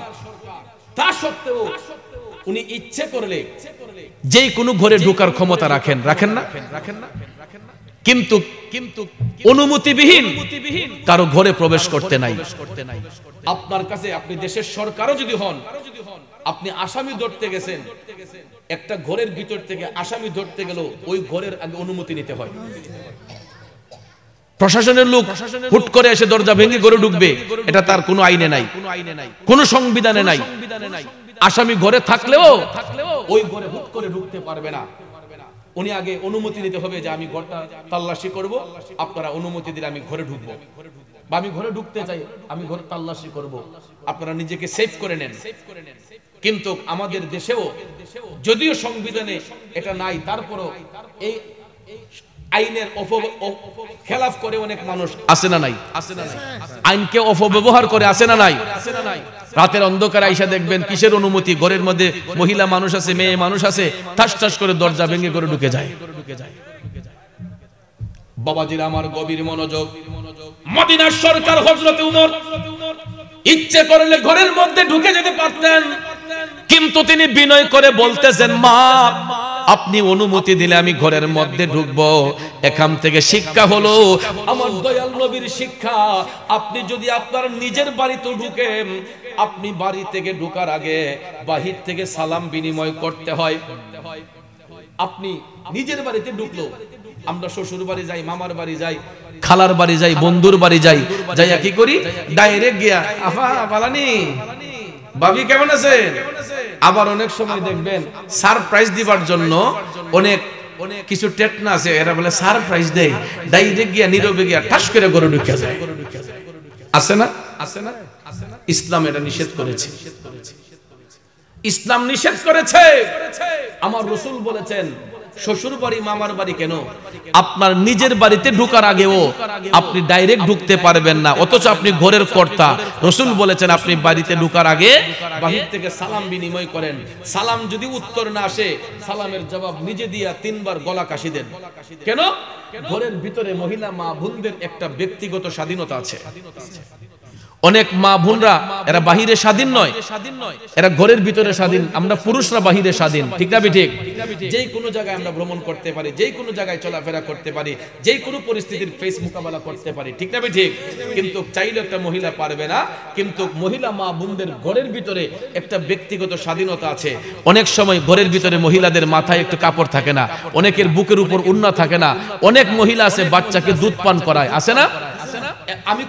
তা সত্ত্বেও উনি ইচ্ছে করলে যেই কোনো ঘরে ঢোকার ক্ষমতা রাখেন, রাখেন না? কিন্তু অনুমতিবিহীন কারো ঘরে প্রবেশ করতে নাই। আপনার কাছে, আপনি দেশের সরকারও যদি হন, আপনি আসামি ধরতে গেছেন, একটা ঘরের ভিতর থেকে আসামি ধরতে গেল ওই ঘরের আগে অনুমতি নিতে হয়। প্রশাসনের লোক হুট করে এসে দরজা ভেঙে ঘরে ঢুকবে, এটা তার কোনো আইনে নাই, কোনো সংবিধানে নাই। আসামি ঘরে থাকলেও ওই ঘরে হুট করে ঢুকতে পারবে না, উনি আগে অনুমতি নিতে হবে যে আমি ঘরটা তাল্লাশি করব, আপনারা অনুমতি দিলে আমি ঘরে ঢুকবো, বা আমি ঘরে ঢুকতে চাই, আমি ঘর তাল্লাশি করব, আপনারা নিজেকে সেফ করে নেন। কিন্তু আমাদের দেশেও যদিও সংবিধানে এটা নাই, তারপরও এই আইনের খেলাফ করে অনেক মানুষ আছে না নাই? আইনকে অপব্যবহার করে আছে না নাই? রাতের অন্ধকারে আইসা দেখবেন কিসের অনুমতি, ঘরের মধ্যে মহিলা মানুষ আছে, মেয়ে মানুষ আছে, ঠাস ঠাস করে দরজা ভেঙে করে ঢুকে যায়। বাবাজিরা আমার গভীর মনোযোগ, মদিনার সরকার হযরত উমর ইচ্ছে করলে ঘরের মধ্যে ঢুকে যেতে পারতেন, কিন্তু তিনি বিনয় করে বলতেছেন, মা আপনি অনুমতি দিলে আমি ঘরের মধ্যে ঢুকবো। এখান থেকে শিক্ষা হলো আমার দয়াল নবীর শিক্ষা, আপনি যদি আপনার নিজের বাড়িতে ঢুকেন, আপনি বাড়ি থেকে ঢোকার আগে বাহির থেকে সালাম বিনিময় করতে হয়। আপনি নিজের বাড়িতে ঢুকলো, আমরা শ্বশুর বাড়ি যাই, মামার বাড়ি যাই, খালার বাড়ি যাই, বন্ধুর বাড়ি যাই, যাইয়া কি করি, ডাইরেক্ট গিয়া আফা বালানি ভাবি কেমন আছেন। আবার অনেক সময় দেখবেন সারপ্রাইজ দিবার জন্য অনেক কিছু টেকনা আছে, এরা বলে সারপ্রাইজ দেয়, ডাইরেক্ট গিয়া নীরবে গিয়া ঠাস করে গরু ঢুকে যায়। আছে না? আছে না? ইসলাম এটা নিষেধ করেছে, ইসলাম নিষেধ করেছে। আমার রাসূল বলেছেন শ্বশুর বাড়ি মামার বাড়ি কেন, আপনার নিজের বাড়িতে ঢোকার আগেও আপনি ডাইরেক্ট ঢুকতে পারবেন না, অথচ আপনি ঘরের কর্তা। রাসূল বলেছেন আপনি বাড়িতে ঢোকার আগে বাহির থেকে সালাম বিনিময় করেন। সালাম যদি উত্তর না আসে, সালামের জবাব নিজে দিয়া 3 বার গলা কাশি দেন। কেন? ঘরের ভিতরে মহিলা মা বোনদের একটা ব্যক্তিগত স্বাধীনতা আছে। অনেক মা বোনরা এরা বাহিরে স্বাধীন নয়, এরা ঘরের ভিতরে স্বাধীন। আমরা পুরুষরা বাহিরে স্বাধীন, ঠিক না ঠিক? যেই কোনো জায়গায় আমরা ভ্রমণ করতে পারি, যেই কোনো জায়গায় চলাফেরা করতে পারি, যেই কোনো পরিস্থিতির ফেস মোকাবেলা করতে পারি, ঠিক না ঠিক? কিন্তু চাইলে একটা মহিলা পারবে না। কিন্তু মহিলা মা বোনদের ঘরের ভিতরে একটা ব্যক্তিগত স্বাধীনতা আছে। অনেক সময় ঘরের ভিতরে মহিলাদের মাথায় একটু কাপড় থাকে না, অনেকের বুকের উপর উন্না থাকে না। অনেক মহিলা আছে বাচ্চাকে দুধ পান করায়, আছে না? আমি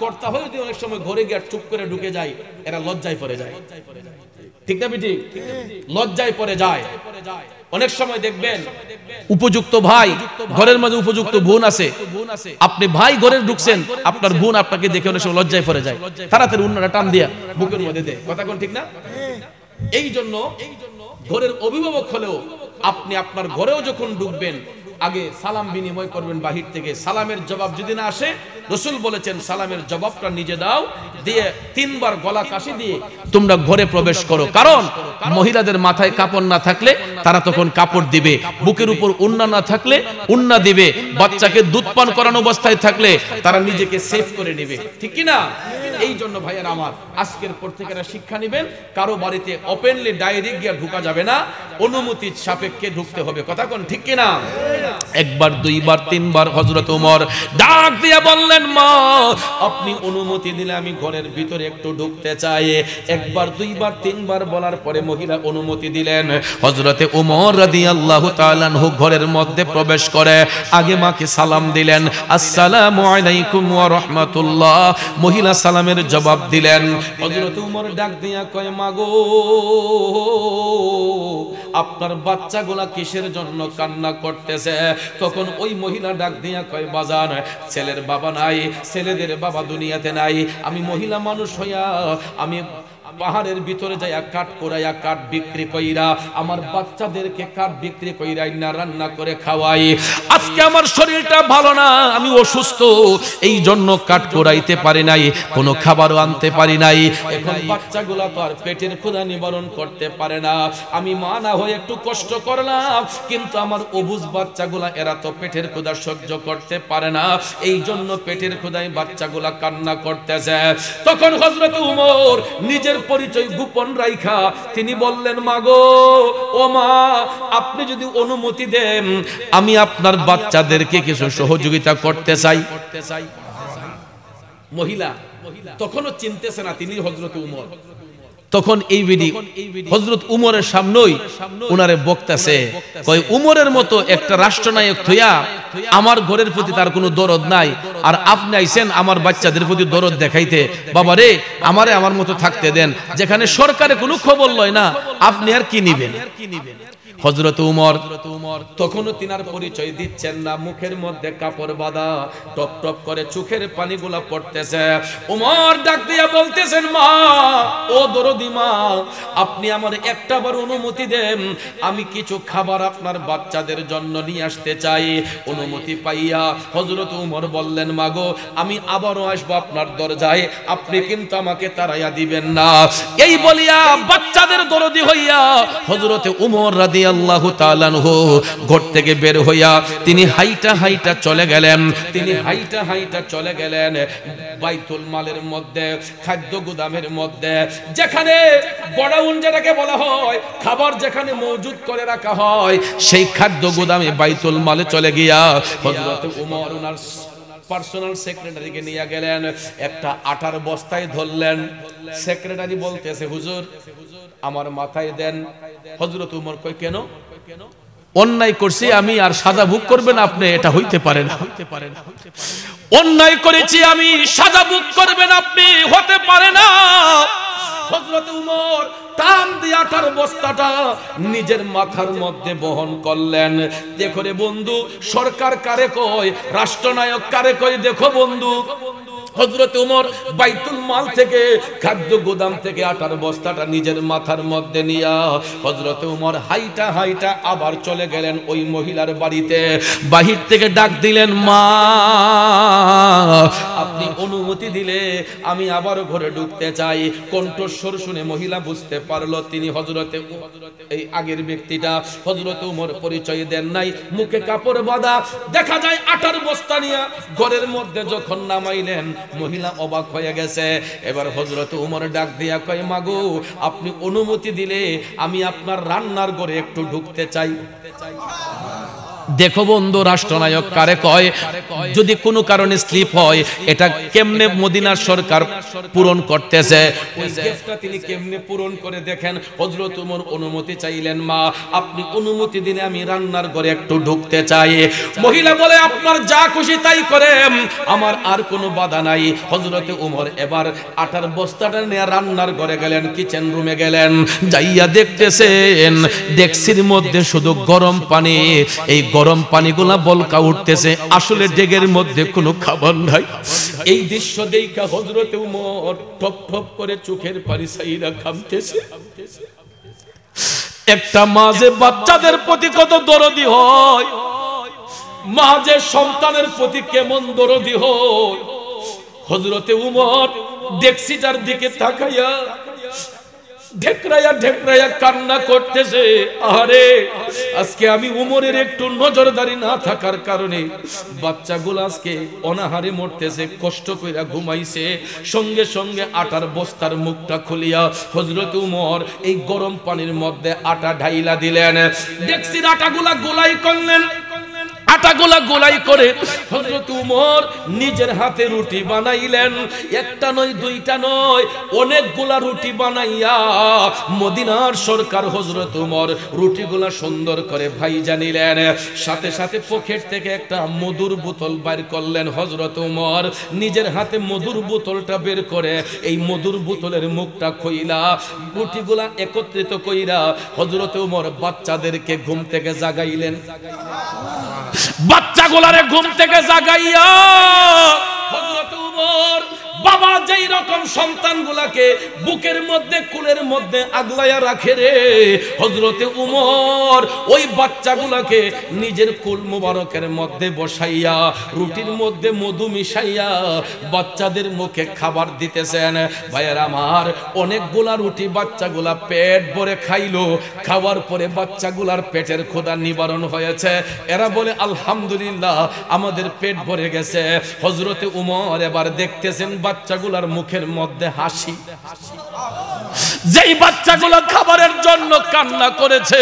কর্তা হয়ে যদি অনেক সময় ঘরে গিয়ে চুপ করে ঢুকে যাই, এরা লজ্জায় পড়ে যায়, ঠিক না ঠিক? লজ্জায় পড়ে যায়। অনেক সময় দেখবেন উপযুক্ত ভাই ঘরের মাঝে উপযুক্ত বোন আছে, আপনি ভাই ঘরে ঢুকছেন, আপনার বোন আপনাকে দেখে অনেক সময় লজ্জায় পড়ে যায়, তাড়াতাড়ি উন্নাটা টান দিয়া বুকের মধ্যে দেয়। কথা কোন ঠিক না? এই জন্য ঘরের অভিভাবক হলেও আপনি আপনার ঘরেও যখন ঢুকবেন আগে সালাম বিনিময় করবেন বাহির থেকে। সালামের জবাব যদি না আসে, রাসূল বলেছেন সালামের জবাবটা নিজে দাও, দিয়ে 3 বার গলা কাশি দিয়ে তোমরা ঘরে প্রবেশ করো। কারণ মহিলাদের মাথায় কাপড় না থাকলে তারা তখন কাপড় দিবে, বুকের উপর উন্না না থাকলে উন্না দিবে, বাচ্চাকে দুধ পান করানো অবস্থায় থাকলে তারা নিজেকে সেভ করে নেবে, ঠিক কি না? এই জন্য ভাইয়ের আমার, আজকের পর থেকে শিক্ষা নেবেন, কারো বাড়িতে ওপেনলি ডাইরেক্ট গিয়ে ঢোকা যাবে না, অনুমতির সাপেক্ষে ঢুকতে হবে। কথা কোন ঠিক কি না? একবার, দুইবার, 3 বার হযরত ওমর ডাক দিয়ে বললেন, মা আপনি অনুমতি দিলে আমি ঘরের ভিতরে একটু ঢুকতে চাই। একবার, দুইবার, 3 বার বলার পরে মহিলা অনুমতি দিলেন। হযরতে ওমর রাদিয়াল্লাহু তাআলা আনহু ঘরের মধ্যে প্রবেশ করে আগে মাকে সালাম দিলেন, আসসালামু আলাইকুম ওয়া রাহমাতুল্লাহ। মহিলা সালামের জবাব দিলেন। হযরত ওমর ডাক দিয়া কয়, মাগো আপনার বাচ্চাগুলা কিসের জন্য কান্না করতেছে? তখন ওই মহিলা ডাক দিয়া কয়, বাজান ছেলের বাবা নাই, ছেলেদের বাবা দুনিয়াতে নাই, আমি মহিলা মানুষ হইয়া আমি পাহাড়ের ভিতরে যাইয়া কাঠ করাইয়া কাঠ বিক্রি কইরা আমার বাচ্চাদেরকে কাঠ বিক্রি কইরা না রান্না করে খাওয়াই। আজকে আমার শরীরটা ভালো না, আমি অসুস্থ, এই জন্য কাঠ করাইতে পারি নাই, কোনো খাবারও আনতে পারি নাই। এখন বাচ্চাগুলা তো আর পেটের ক্ষুধা নিবারণ করতে পারে না, আমি মা না হয়ে একটু কষ্ট করলাম, কিন্তু আমার অবুঝ বাচ্চাগুলা এরা তো পেটের ক্ষুধা সহ্য করতে পারে না, এই জন্য পেটের ক্ষুধায় বাচ্চাগুলা কান্না করতেছে। তখন হযরত ওমর নিজের পরিচয় গোপন রাইখা তিনি বললেন, মাগো ও মা আপনি যদি অনুমতি দেন আমি আপনার বাচ্চাদেরকে কিছু সহযোগিতা করতে চাই। মহিলা তখনও চিনতেছে না তিনি হযরত ওমর। তখন এই বিডি হযরত উমরের সামনেই উনারে বক্তাছে, কয় উমরের মতো একটা রাষ্ট্রনায়ক থইয়া আমার ঘরের প্রতি তার কোনো দরদ নাই, আর আপনি আইছেন আমার বাচ্চাদের প্রতি দরদ দেখাইতে। বাবা রে, আমারে আমার মতো থাকতে দেন, যেখানে সরকারে কোনো খবর লয় না, আপনি আর কি নিবেন? হযরত ওমর তখনও তিনার পরিচয় দিচ্ছেন না, মুখের মধ্যে কাপড় বাঁধা, টপ টপ করে চোখের পানিগুলা পড়তেছে। ওমর ডাক দিয়া বলতেছেন, মা ও দরদি মা আপনি আমার একটাবার অনুমতি দেন, আমি কিছু খাবার আপনার বাচ্চাদের জন্য নিয়ে আসতে চাই। অনুমতি পাইয়া হযরত ওমর বললেন, মাগো আমি আবারও আসবো আপনার দরজায়, আপনি কিন্তু আমাকে তাড়াইয়া দিবেন না। এই বলিয়া বাচ্চাদের দরদি হইয়া হযরতে ওমর রাদিয়াল্লাহু রাদিয়াল্লাহু তাআলা আনহু ঘর থেকে বের হইয়া তিনি হাইটা হাইটা চলে গেলেন, বাইতুল মালের মধ্যে, খাদ্য গুদামের মধ্যে, যেখানে গোডাউন যেটাকে বলা হয়, খাবার যেখানে মজুদ করে রাখা হয়, সেই খাদ্য গুদামে বাইতুল মালে চলে গিয়া হযরত ওমর ওনার পার্সোনাল সেক্রেটারিকে নিয়ে গেলেন, একটা আটার বস্তায় ধরলেন। সেক্রেটারি বলতেছে, হুজুর আমার মাথায় দেন। হযরত ওমর কয়, কেন? অন্যায় করছি আমি, আর সাজা ভোগ করবেন আপনি, এটা হইতে পারে না। অন্যায় করেছি আমি, সাজা ভোগ করবেন আপনি, হতে পারে না। হযরত ওমর টান দিয়ে আটার বস্তাটা নিজের মাথার মধ্যে বহন করলেন। দেখো রে বন্ধু, সরকার কারে কয়, রাষ্ট্রনায়ক কারে কয়, দেখো বন্ধু। হযরত ওমর বাইতুল মাল থেকে, খাদ্য গোদাম থেকে আটার বস্তাটা নিজের মাথার মধ্যে নিয়া হযরত ওমর হাইটা হাইটা আবার চলে গেলেন ওই মহিলার বাড়িতে। বাহির থেকে ডাক দিলেন, মা আপনি অনুমতি দিলে আমি আবার ঘরে ঢুকতে চাই। কণ্ঠস্বর শুনে মহিলা বুঝতে পারলো তিনি হযরতে, এই আগের ব্যক্তিটা হযরত ওমর পরিচয় দেন নাই, মুখে কাপড় বাঁধা, দেখা যায় আটার বস্তা নিয়ে ঘরের মধ্যে যখন নামাইলেন, মহিলা অবাক হয়ে গেছে। এবার হযরত ওমর ডাক দিয়া কয়, মাগো আপনি অনুমতি দিলে আমি আপনার রান্নার ঘরে একটু ঢুকতে চাই। দেখো বন্ধু, রাষ্ট্রনায়ক কারে কয়, যদি কোনো কারণে স্লিপ হয়, এটা কেমনে মদিনার সরকার পূরণ করতেছে, ওই গ্যাপটা তিনি কেমনে পূরণ করে দেখেন। হযরত ওমর অনুমতি চাইলেন, মা আপনি অনুমতি দিলে আমি রান্নার ঘরে একটু ঢুকতে চাই। মহিলা বলে, আপনার যা খুশি তাই করেন, আমার আর কোনো বাধা নাই। হযরত ওমর এবার আটার বস্তাটা নিয়ে রান্নার ঘরে গেলেন, কিচেন রুমে গেলেন, যাইয়া দেখতেছেন ডেক্সির মধ্যে শুধু গরম পানি, এই গরম পানিগুলা বলকা উঠতেছে, আসলে ডেগের মধ্যে কোনো খাবার নাই। এই দৃশ্য দেখা হযরত ওমর ঠপ ঠপ করে চোখের পানি ছাইরা কাঁদতেছে। একটা মা যে বাচ্চাদের প্রতি কত দরদি হয়, মা যে সন্তানের প্রতি কেমন দরদি হয়, হযরত ওমর ডেক্সিটার দিকে তাকাইয়া ঢেকরাইয়া ঢেকরাইয়া কান্না করতেছে। আরে আজকে আমি উমরের একটু নজরদারি না থাকার কারণে বাচ্চাগুলো আজকে অনাহারে মরতেছে, কষ্ট কইরা ঘুমাইছে। সঙ্গে সঙ্গে আটার বস্তার মুখটা খুলিয়া হযরত উমর এই গরম পানির মধ্যে আটা ঢাইলা দিলেন, ডেক্সির আটাগুলা গোলাই করলেন। আটাগুলা গোলাই করে হযরত উমর নিজের হাতে রুটি বানাইলেন। একটা নয়, দুইটা নয়, অনেকগুলা রুটি বানাইয়া মদিনার সরকার হযরত উমর রুটিগুলা সুন্দর করে ভাইজা নিলেন। সাথে সাথে পকেট থেকে একটা মধুর বোতল বের করলেন হযরত উমর, নিজের হাতে মধুর বোতলটা বের করে এই মধুর বোতলের মুখটা খুইলা রুটিগুলা একত্রিত কইরা হযরত উমর বাচ্চাদেরকে ঘুম থেকে জাগাইলেন। বাচ্চাগুলারে ঘুম থেকে জাগাইয়া হযরত উমর বাবা যেই রকম সন্তানগুলাকে বুকের মধ্যে কুলের মধ্যে আগলায়া রাখে রে, হযরতে উমর ওই বাচ্চাগুলাকে নিজের কুল মুবারকের মধ্যে বসাইয়া রুটির মধ্যে মধু মিশাইয়া বাচ্চাদের মুখে খাবার দিতেছেন। ভাইয়ের আমার, অনেকগুলা রুটি বাচ্চাগুলা পেট ভরে খাইলো। খাওয়ার পরে বাচ্চাগুলার পেটের ক্ষুধা নিবারণ হয়েছে। এরা বলে আলহামদুলিল্লাহ, আমাদের পেট ভরে গেছে। হযরতে উমর এবার দেখতেছেন বাচ্চাগুলার মুখের মধ্যে হাসি। যেই বাচ্চাগুলো খাবারের জন্য কান্না করেছে,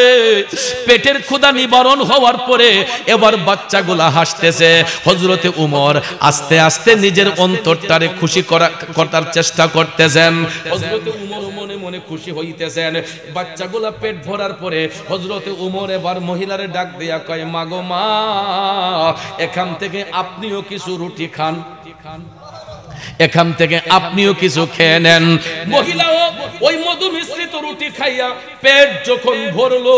পেটের ক্ষুধা নিবারণ হওয়ার পরে এবার বাচ্চাগুলা হাসতেছে। হযরতে উমর আস্তে আস্তে নিজের অন্তরটারে খুশি করার চেষ্টা করতেছেন। হযরতে উমর মনে মনে খুশি হইতেছেন। বাচ্চাগুলা পেট ভরার পরে হযরতে উমর এবার মহিলারে ডাক দিয়া কয়, মাগো মা, এখান থেকে আপনিও কিছু রুটি খান, এখান থেকে আপনিও কিছু খেয়ে নেন। মহিলাও ওই মধু মিশ্রিত রুটি খাইয়া পেট যখন ভরলো,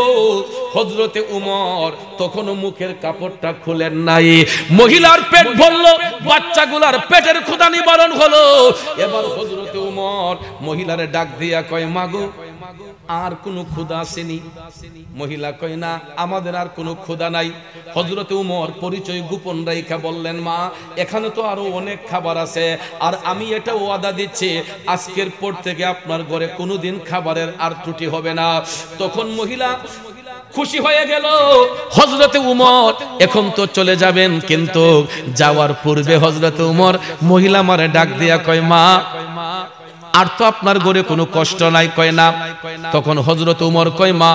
হযরতে উমর তখনও মুখের কাপড়টা খুলেন নাই। মহিলার পেট ভরলো, বাচ্চাগুলার পেটের ক্ষুধা নিবারণ হলো। এবার হযরতে উমর মহিলারে ডাক দিয়া কয়, মাগো আর কোনো ক্ষুধা আসেনি? মহিলা কয়, না, আমাদের আর কোনো ক্ষুধা নাই। হযরতে উমর পরিচয় গোপন রাইখা বললেন, মা, এখানে তো আরো অনেক খাবার আছে, আর আমি এটা ওয়াদা দিচ্ছি আজকের পর থেকে আপনার ঘরে কোনোদিন খাবারের আর ত্রুটি হবে না। তখন মহিলা খুশি হয়ে গেল হযরতে উমর এখন তো চলে যাবেন, কিন্তু যাওয়ার পূর্বে হযরতে উমর মহিলা মারে ডাক দিয়া কয়, মা আর তো আপনার ঘরে কোনো কষ্ট নাই। কয় না। তখন হযরত উমর কয়, মা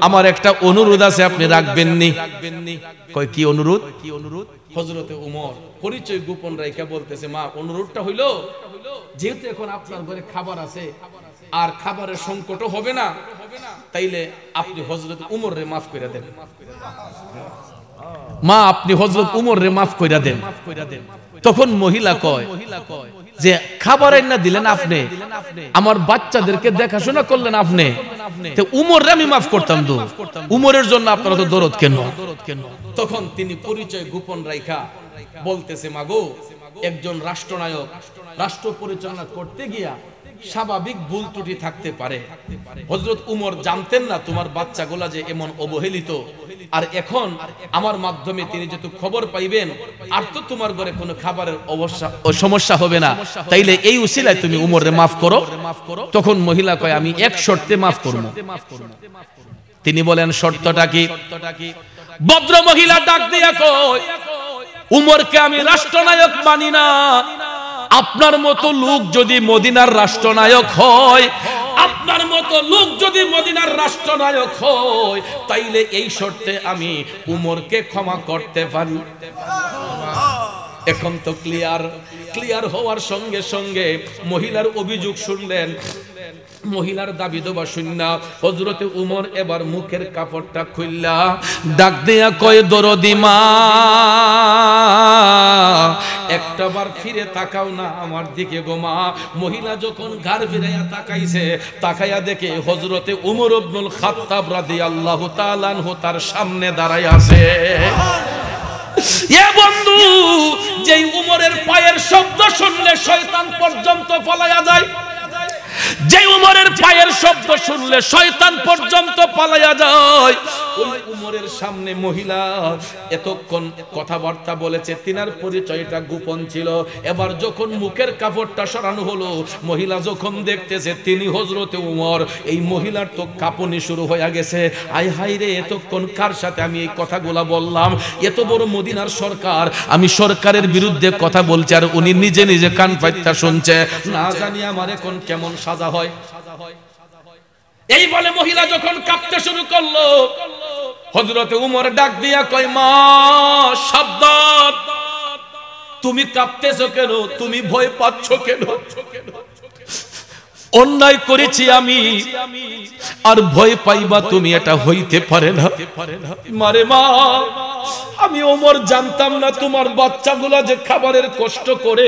আমার একটা অনুরোধ আছে, আপনি রাখবেন নি? কয়, কি অনুরোধ? হযরতে উমর পরিচয় গোপন রাইখা বলতেছে, মা অনুরোধটা হইলো, যেহেতু এখন আপনার ঘরে খাবার আছে আর খাবারের সংকটও হবে না, তাইলে আপনি হযরত উমর রে মাফ কইরা দেন। মা আপনি হযরত উমর রে মাফ কইরা দেন। তখন মহিলা কয় যে খাবার না দিলেন আপনি, আমার বাচ্চাদেরকে দেখাশোনা করলেন আপনি, তো উমর রে আমি মাফ করতাম তো, উমরের জন্য আপনারা তো দরদ কেন? তখন তিনি পরিচয় গোপন রাইখা বলতেছে, মাগো একজন রাষ্ট্রনায়ক রাষ্ট্র পরিচালনা করতে গিয়া স্বাভাবিক ভুল ত্রুটি থাকতে পারে। হযরত উমর জানতেন না তোমার বাচ্চাগুলা যে এমন অবহেলিত, আর এখন আমার মাধ্যমে তিনি যেহেতু খবর পাইবেন আর তো তোমার ঘরে কোনো খাবারের সমস্যা হবে না, তাইলে এই উসিলায় তুমি উমরে মাফ করো। তখন মহিলা কয়, আমি এক শর্তে মাফ করব। তিনি বলেন, শর্তটা কি? ভদ্র মহিলা ডাক দিয়া কয়, উমরকে আমি রাষ্ট্রনায়ক মানি না, আপনার মতো লোক যদি মদিনার রাষ্ট্রনায়ক হয়, আপনার মতো লোক যদি মদিনার রাষ্ট্রনায়ক হয়, তাইলে এই শর্তে আমি উমরকে ক্ষমা করতে পারি। এখন তো ক্লিয়ার হওয়ার সঙ্গে সঙ্গে মহিলার অভিযোগ শুনলেন, মহিলার দাবি দেওয়া শুননা হযরতে উমর এবার মুখের কাপড়টা খুললা ডাক দিয়া কয়, দরদি মা একটাবার ফিরে তাকাও না আমার দিকে গো মা। মহিলা যখন ঘাড় ফিরাইয়া তাকাইছে, তাকাইয়া দেখে হযরতে উমর ইবনুল খাত্তাব রাদিয়াল্লাহু তাআলা আনহু তার সামনে দাঁড়ায় আছে। এ বন্ধু, যেই উমরের পায়ের শব্দ শুনলে শয়তান পর্যন্ত পলায়া যায়, যে উমরের পায়ের শব্দ শুনলে শয়তান পর্যন্ত পালায়া যায়, ওই উমরের সামনে মহিলা এতক্ষণ কথাবার্তা বলেছে, তিনার পরিচয়টা গোপন ছিল। এবার যখন মুখের কাপড়টা সরানো হলো, মহিলা যখন দেখতেছে তিনি হযরতে উমর, এই মহিলার তো কাঁপুনি শুরু হয়ে গেছে। আয় হায় রে, এতক্ষণ কার সাথে আমি এই কথাগুলা বললাম? এত বড় মদিনার সরকার, আমি সরকারের বিরুদ্ধে কথা বলছি আর উনি নিজে নিজে কান পাইতা শুনছে, না জানি আমার এখন কেমন সাজা হয়। এই বলে মহিলা যখন কাঁপতে শুরু করলো, হযরতে উমর ডাক দিয়া কয়, মা সাবধান, তুমি কাঁপতেছো কেন? তুমি ভয় পাচ্ছ কেন? অন্যায় করেছি আমি, আর ভয় পাইবা তুমি, এটা হইতে পারে না। মারে মা, আমি ওমর জানতাম না তোমার বাচ্চাগুলা যে খাবারের কষ্ট করে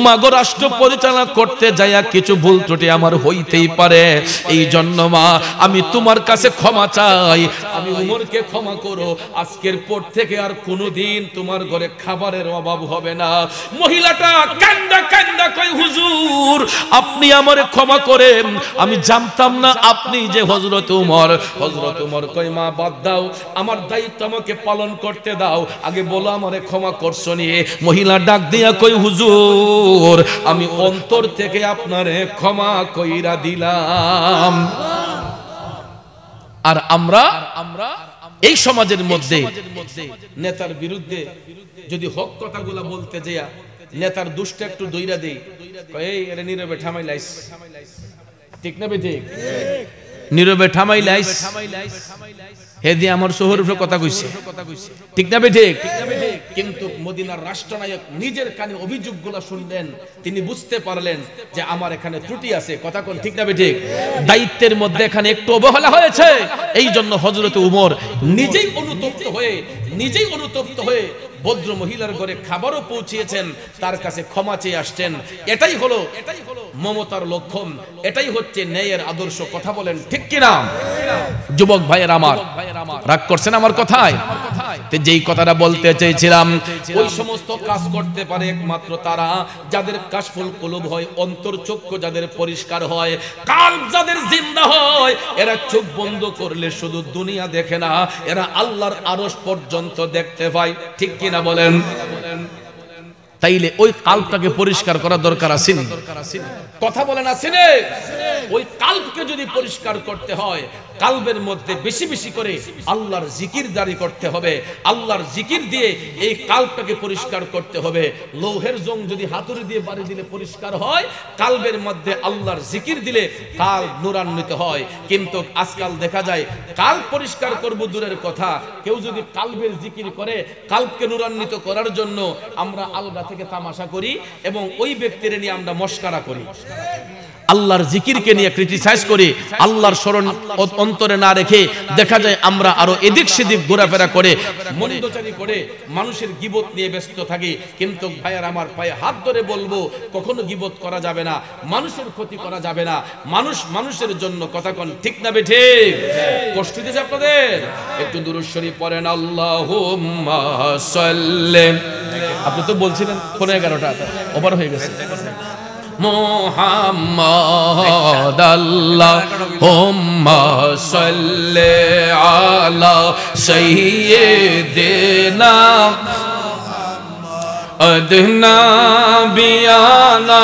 মাগো রাষ্ট্র পরিচালনা করতে যাইয়া কিছু ভুল ত্রুটি আমার হইতেই পারে। এই জন্য মা আমি তোমার কাছে ক্ষমা চাই, আমি ওমরকে ক্ষমা করো, আজকের পর থেকে আর কোনোদিন তোমার ঘরে খাবারের অভাব হবে না। মহিলাটা কান্দা কান্দা কয়, হুজুর আপনি আমারে ক্ষমা করেন, আমি জানতাম না আপনি যে হযরত উমর। হযরত উমর কয়, মা বাদ দাও, আমার দায়িত্ব আমাকে পালন করতে দাও, আগে বলো আমারে ক্ষমা করছো নিয়ে। মহিলা ডাক দিয়া কই, হুজুর আমি অন্তর থেকে আপনারে ক্ষমা কইরা দিলাম। আর আমরা এই সমাজের মধ্যে নেতার বিরুদ্ধে যদি হক কথাগুলা বলতে যাইয়া নেতার দুষ্ট একটু দইরা দেই, এই এর নীরবে ঠামাই লাইস, ঠিক না বেঠি? নীরবে ঠামাই লাইস, হে দিয়ে আমার শহরের উপরে কথা কইছে, ঠিক না বেঠি? কিন্তু মদিনার রাষ্ট্রনায়ক নিজের কানে অভিযোগগুলো শুনলেন, তিনি বুঝতে পারলেন যে আমার এখানে ত্রুটি আছে। কথা কোন, ঠিক না বেঠি? দায়িত্বের মধ্যে এখানে একটু অবহেলা হয়েছে, এই জন্য হযরত উমর নিজেই অনুতপ্ত হয়ে ভদ্র মহিলার ঘরে খাবারও পৌঁছিয়েছেন, তার কাছে ক্ষমা চেয়ে আসছেন। এটাই হলো মমতার লক্ষণ, এটাই হচ্ছে ন্যায়ের আদর্শ। কথা বলেন ঠিক কিনা? যুবক ভাইয়ের আমার, রাগ করছেন আমার কথায়? যেই কথাটা বলতে চেয়েছিলাম, ওই সমস্ত কাজ করতে পারে একমাত্র তারা যাদের কাশফুল কুলুব হয়, অন্তর চক্ষু যাদের পরিষ্কার হয়, কাল্ব যাদের জিন্দা হয়। এরা চোখ বন্ধ করলে শুধু দুনিয়া দেখে না, এরা আল্লাহর আরশ পর্যন্ত দেখতে পায়, ঠিক কিনা বলেন? তাইলে ওই কাল্পটাকে পরিষ্কার করা দরকার আছে নি? কথা বলেন আছে না? ওই কাল্পকে যদি পরিষ্কার করতে হয়, কালবের মধ্যে বেশি বেশি করে আল্লাহর জিকির জারি করতে হবে। আল্লাহর জিকির দিয়ে এই কাল্পটাকে পরিষ্কার করতে হবে। লৌহের জং যদি হাতুড়ি দিয়ে বাড়ি দিলে পরিষ্কার হয়, কালবের মধ্যে আল্লাহর জিকির দিলে কাল্ব নূরান্বিত হয়। কিন্তু আজকাল দেখা যায় কাল্ব পরিষ্কার করব দূরের কথা, কেউ যদি কালবের জিকির করে, কাল্বকে নূরান্বিত করার জন্য আমরা আলগা থেকে তামাশা করি এবং ওই ব্যক্তির নিয়ে আমরা মস্কারা করি, আল্লাহর জিকিরকে নিয়ে ক্রিটিসাইজ করি, আল্লাহর স্মরণ অন্তরে না রেখে দেখা যায় আমরা আরো এদিক সেদিক ঘোরাফেরা করে মন্দচারী করে মানুষের গীবত নিয়ে ব্যস্ত থাকি। কিন্তু ভাইয়ার আমার পায়ে হাত ধরে বলবো, কখনো গীবত করা যাবে না, মানুষের ক্ষতি করা যাবে না। মানুষ মানুষের জন্য, কথা কোন ঠিক না বেঠে? কষ্ট দিয়েছে আপনাদের? একটু দুরূদ শরীফ পড়েন, আল্লাহুম্মা সাল্লি। আপনি তো বলছিলেন 11:15 ওভার হয়ে গেছে। মুহাম্মাদ আল্লাহুম্মা সাল্লি আলা সাইয়্যিদিনা আদনা বিয়ানা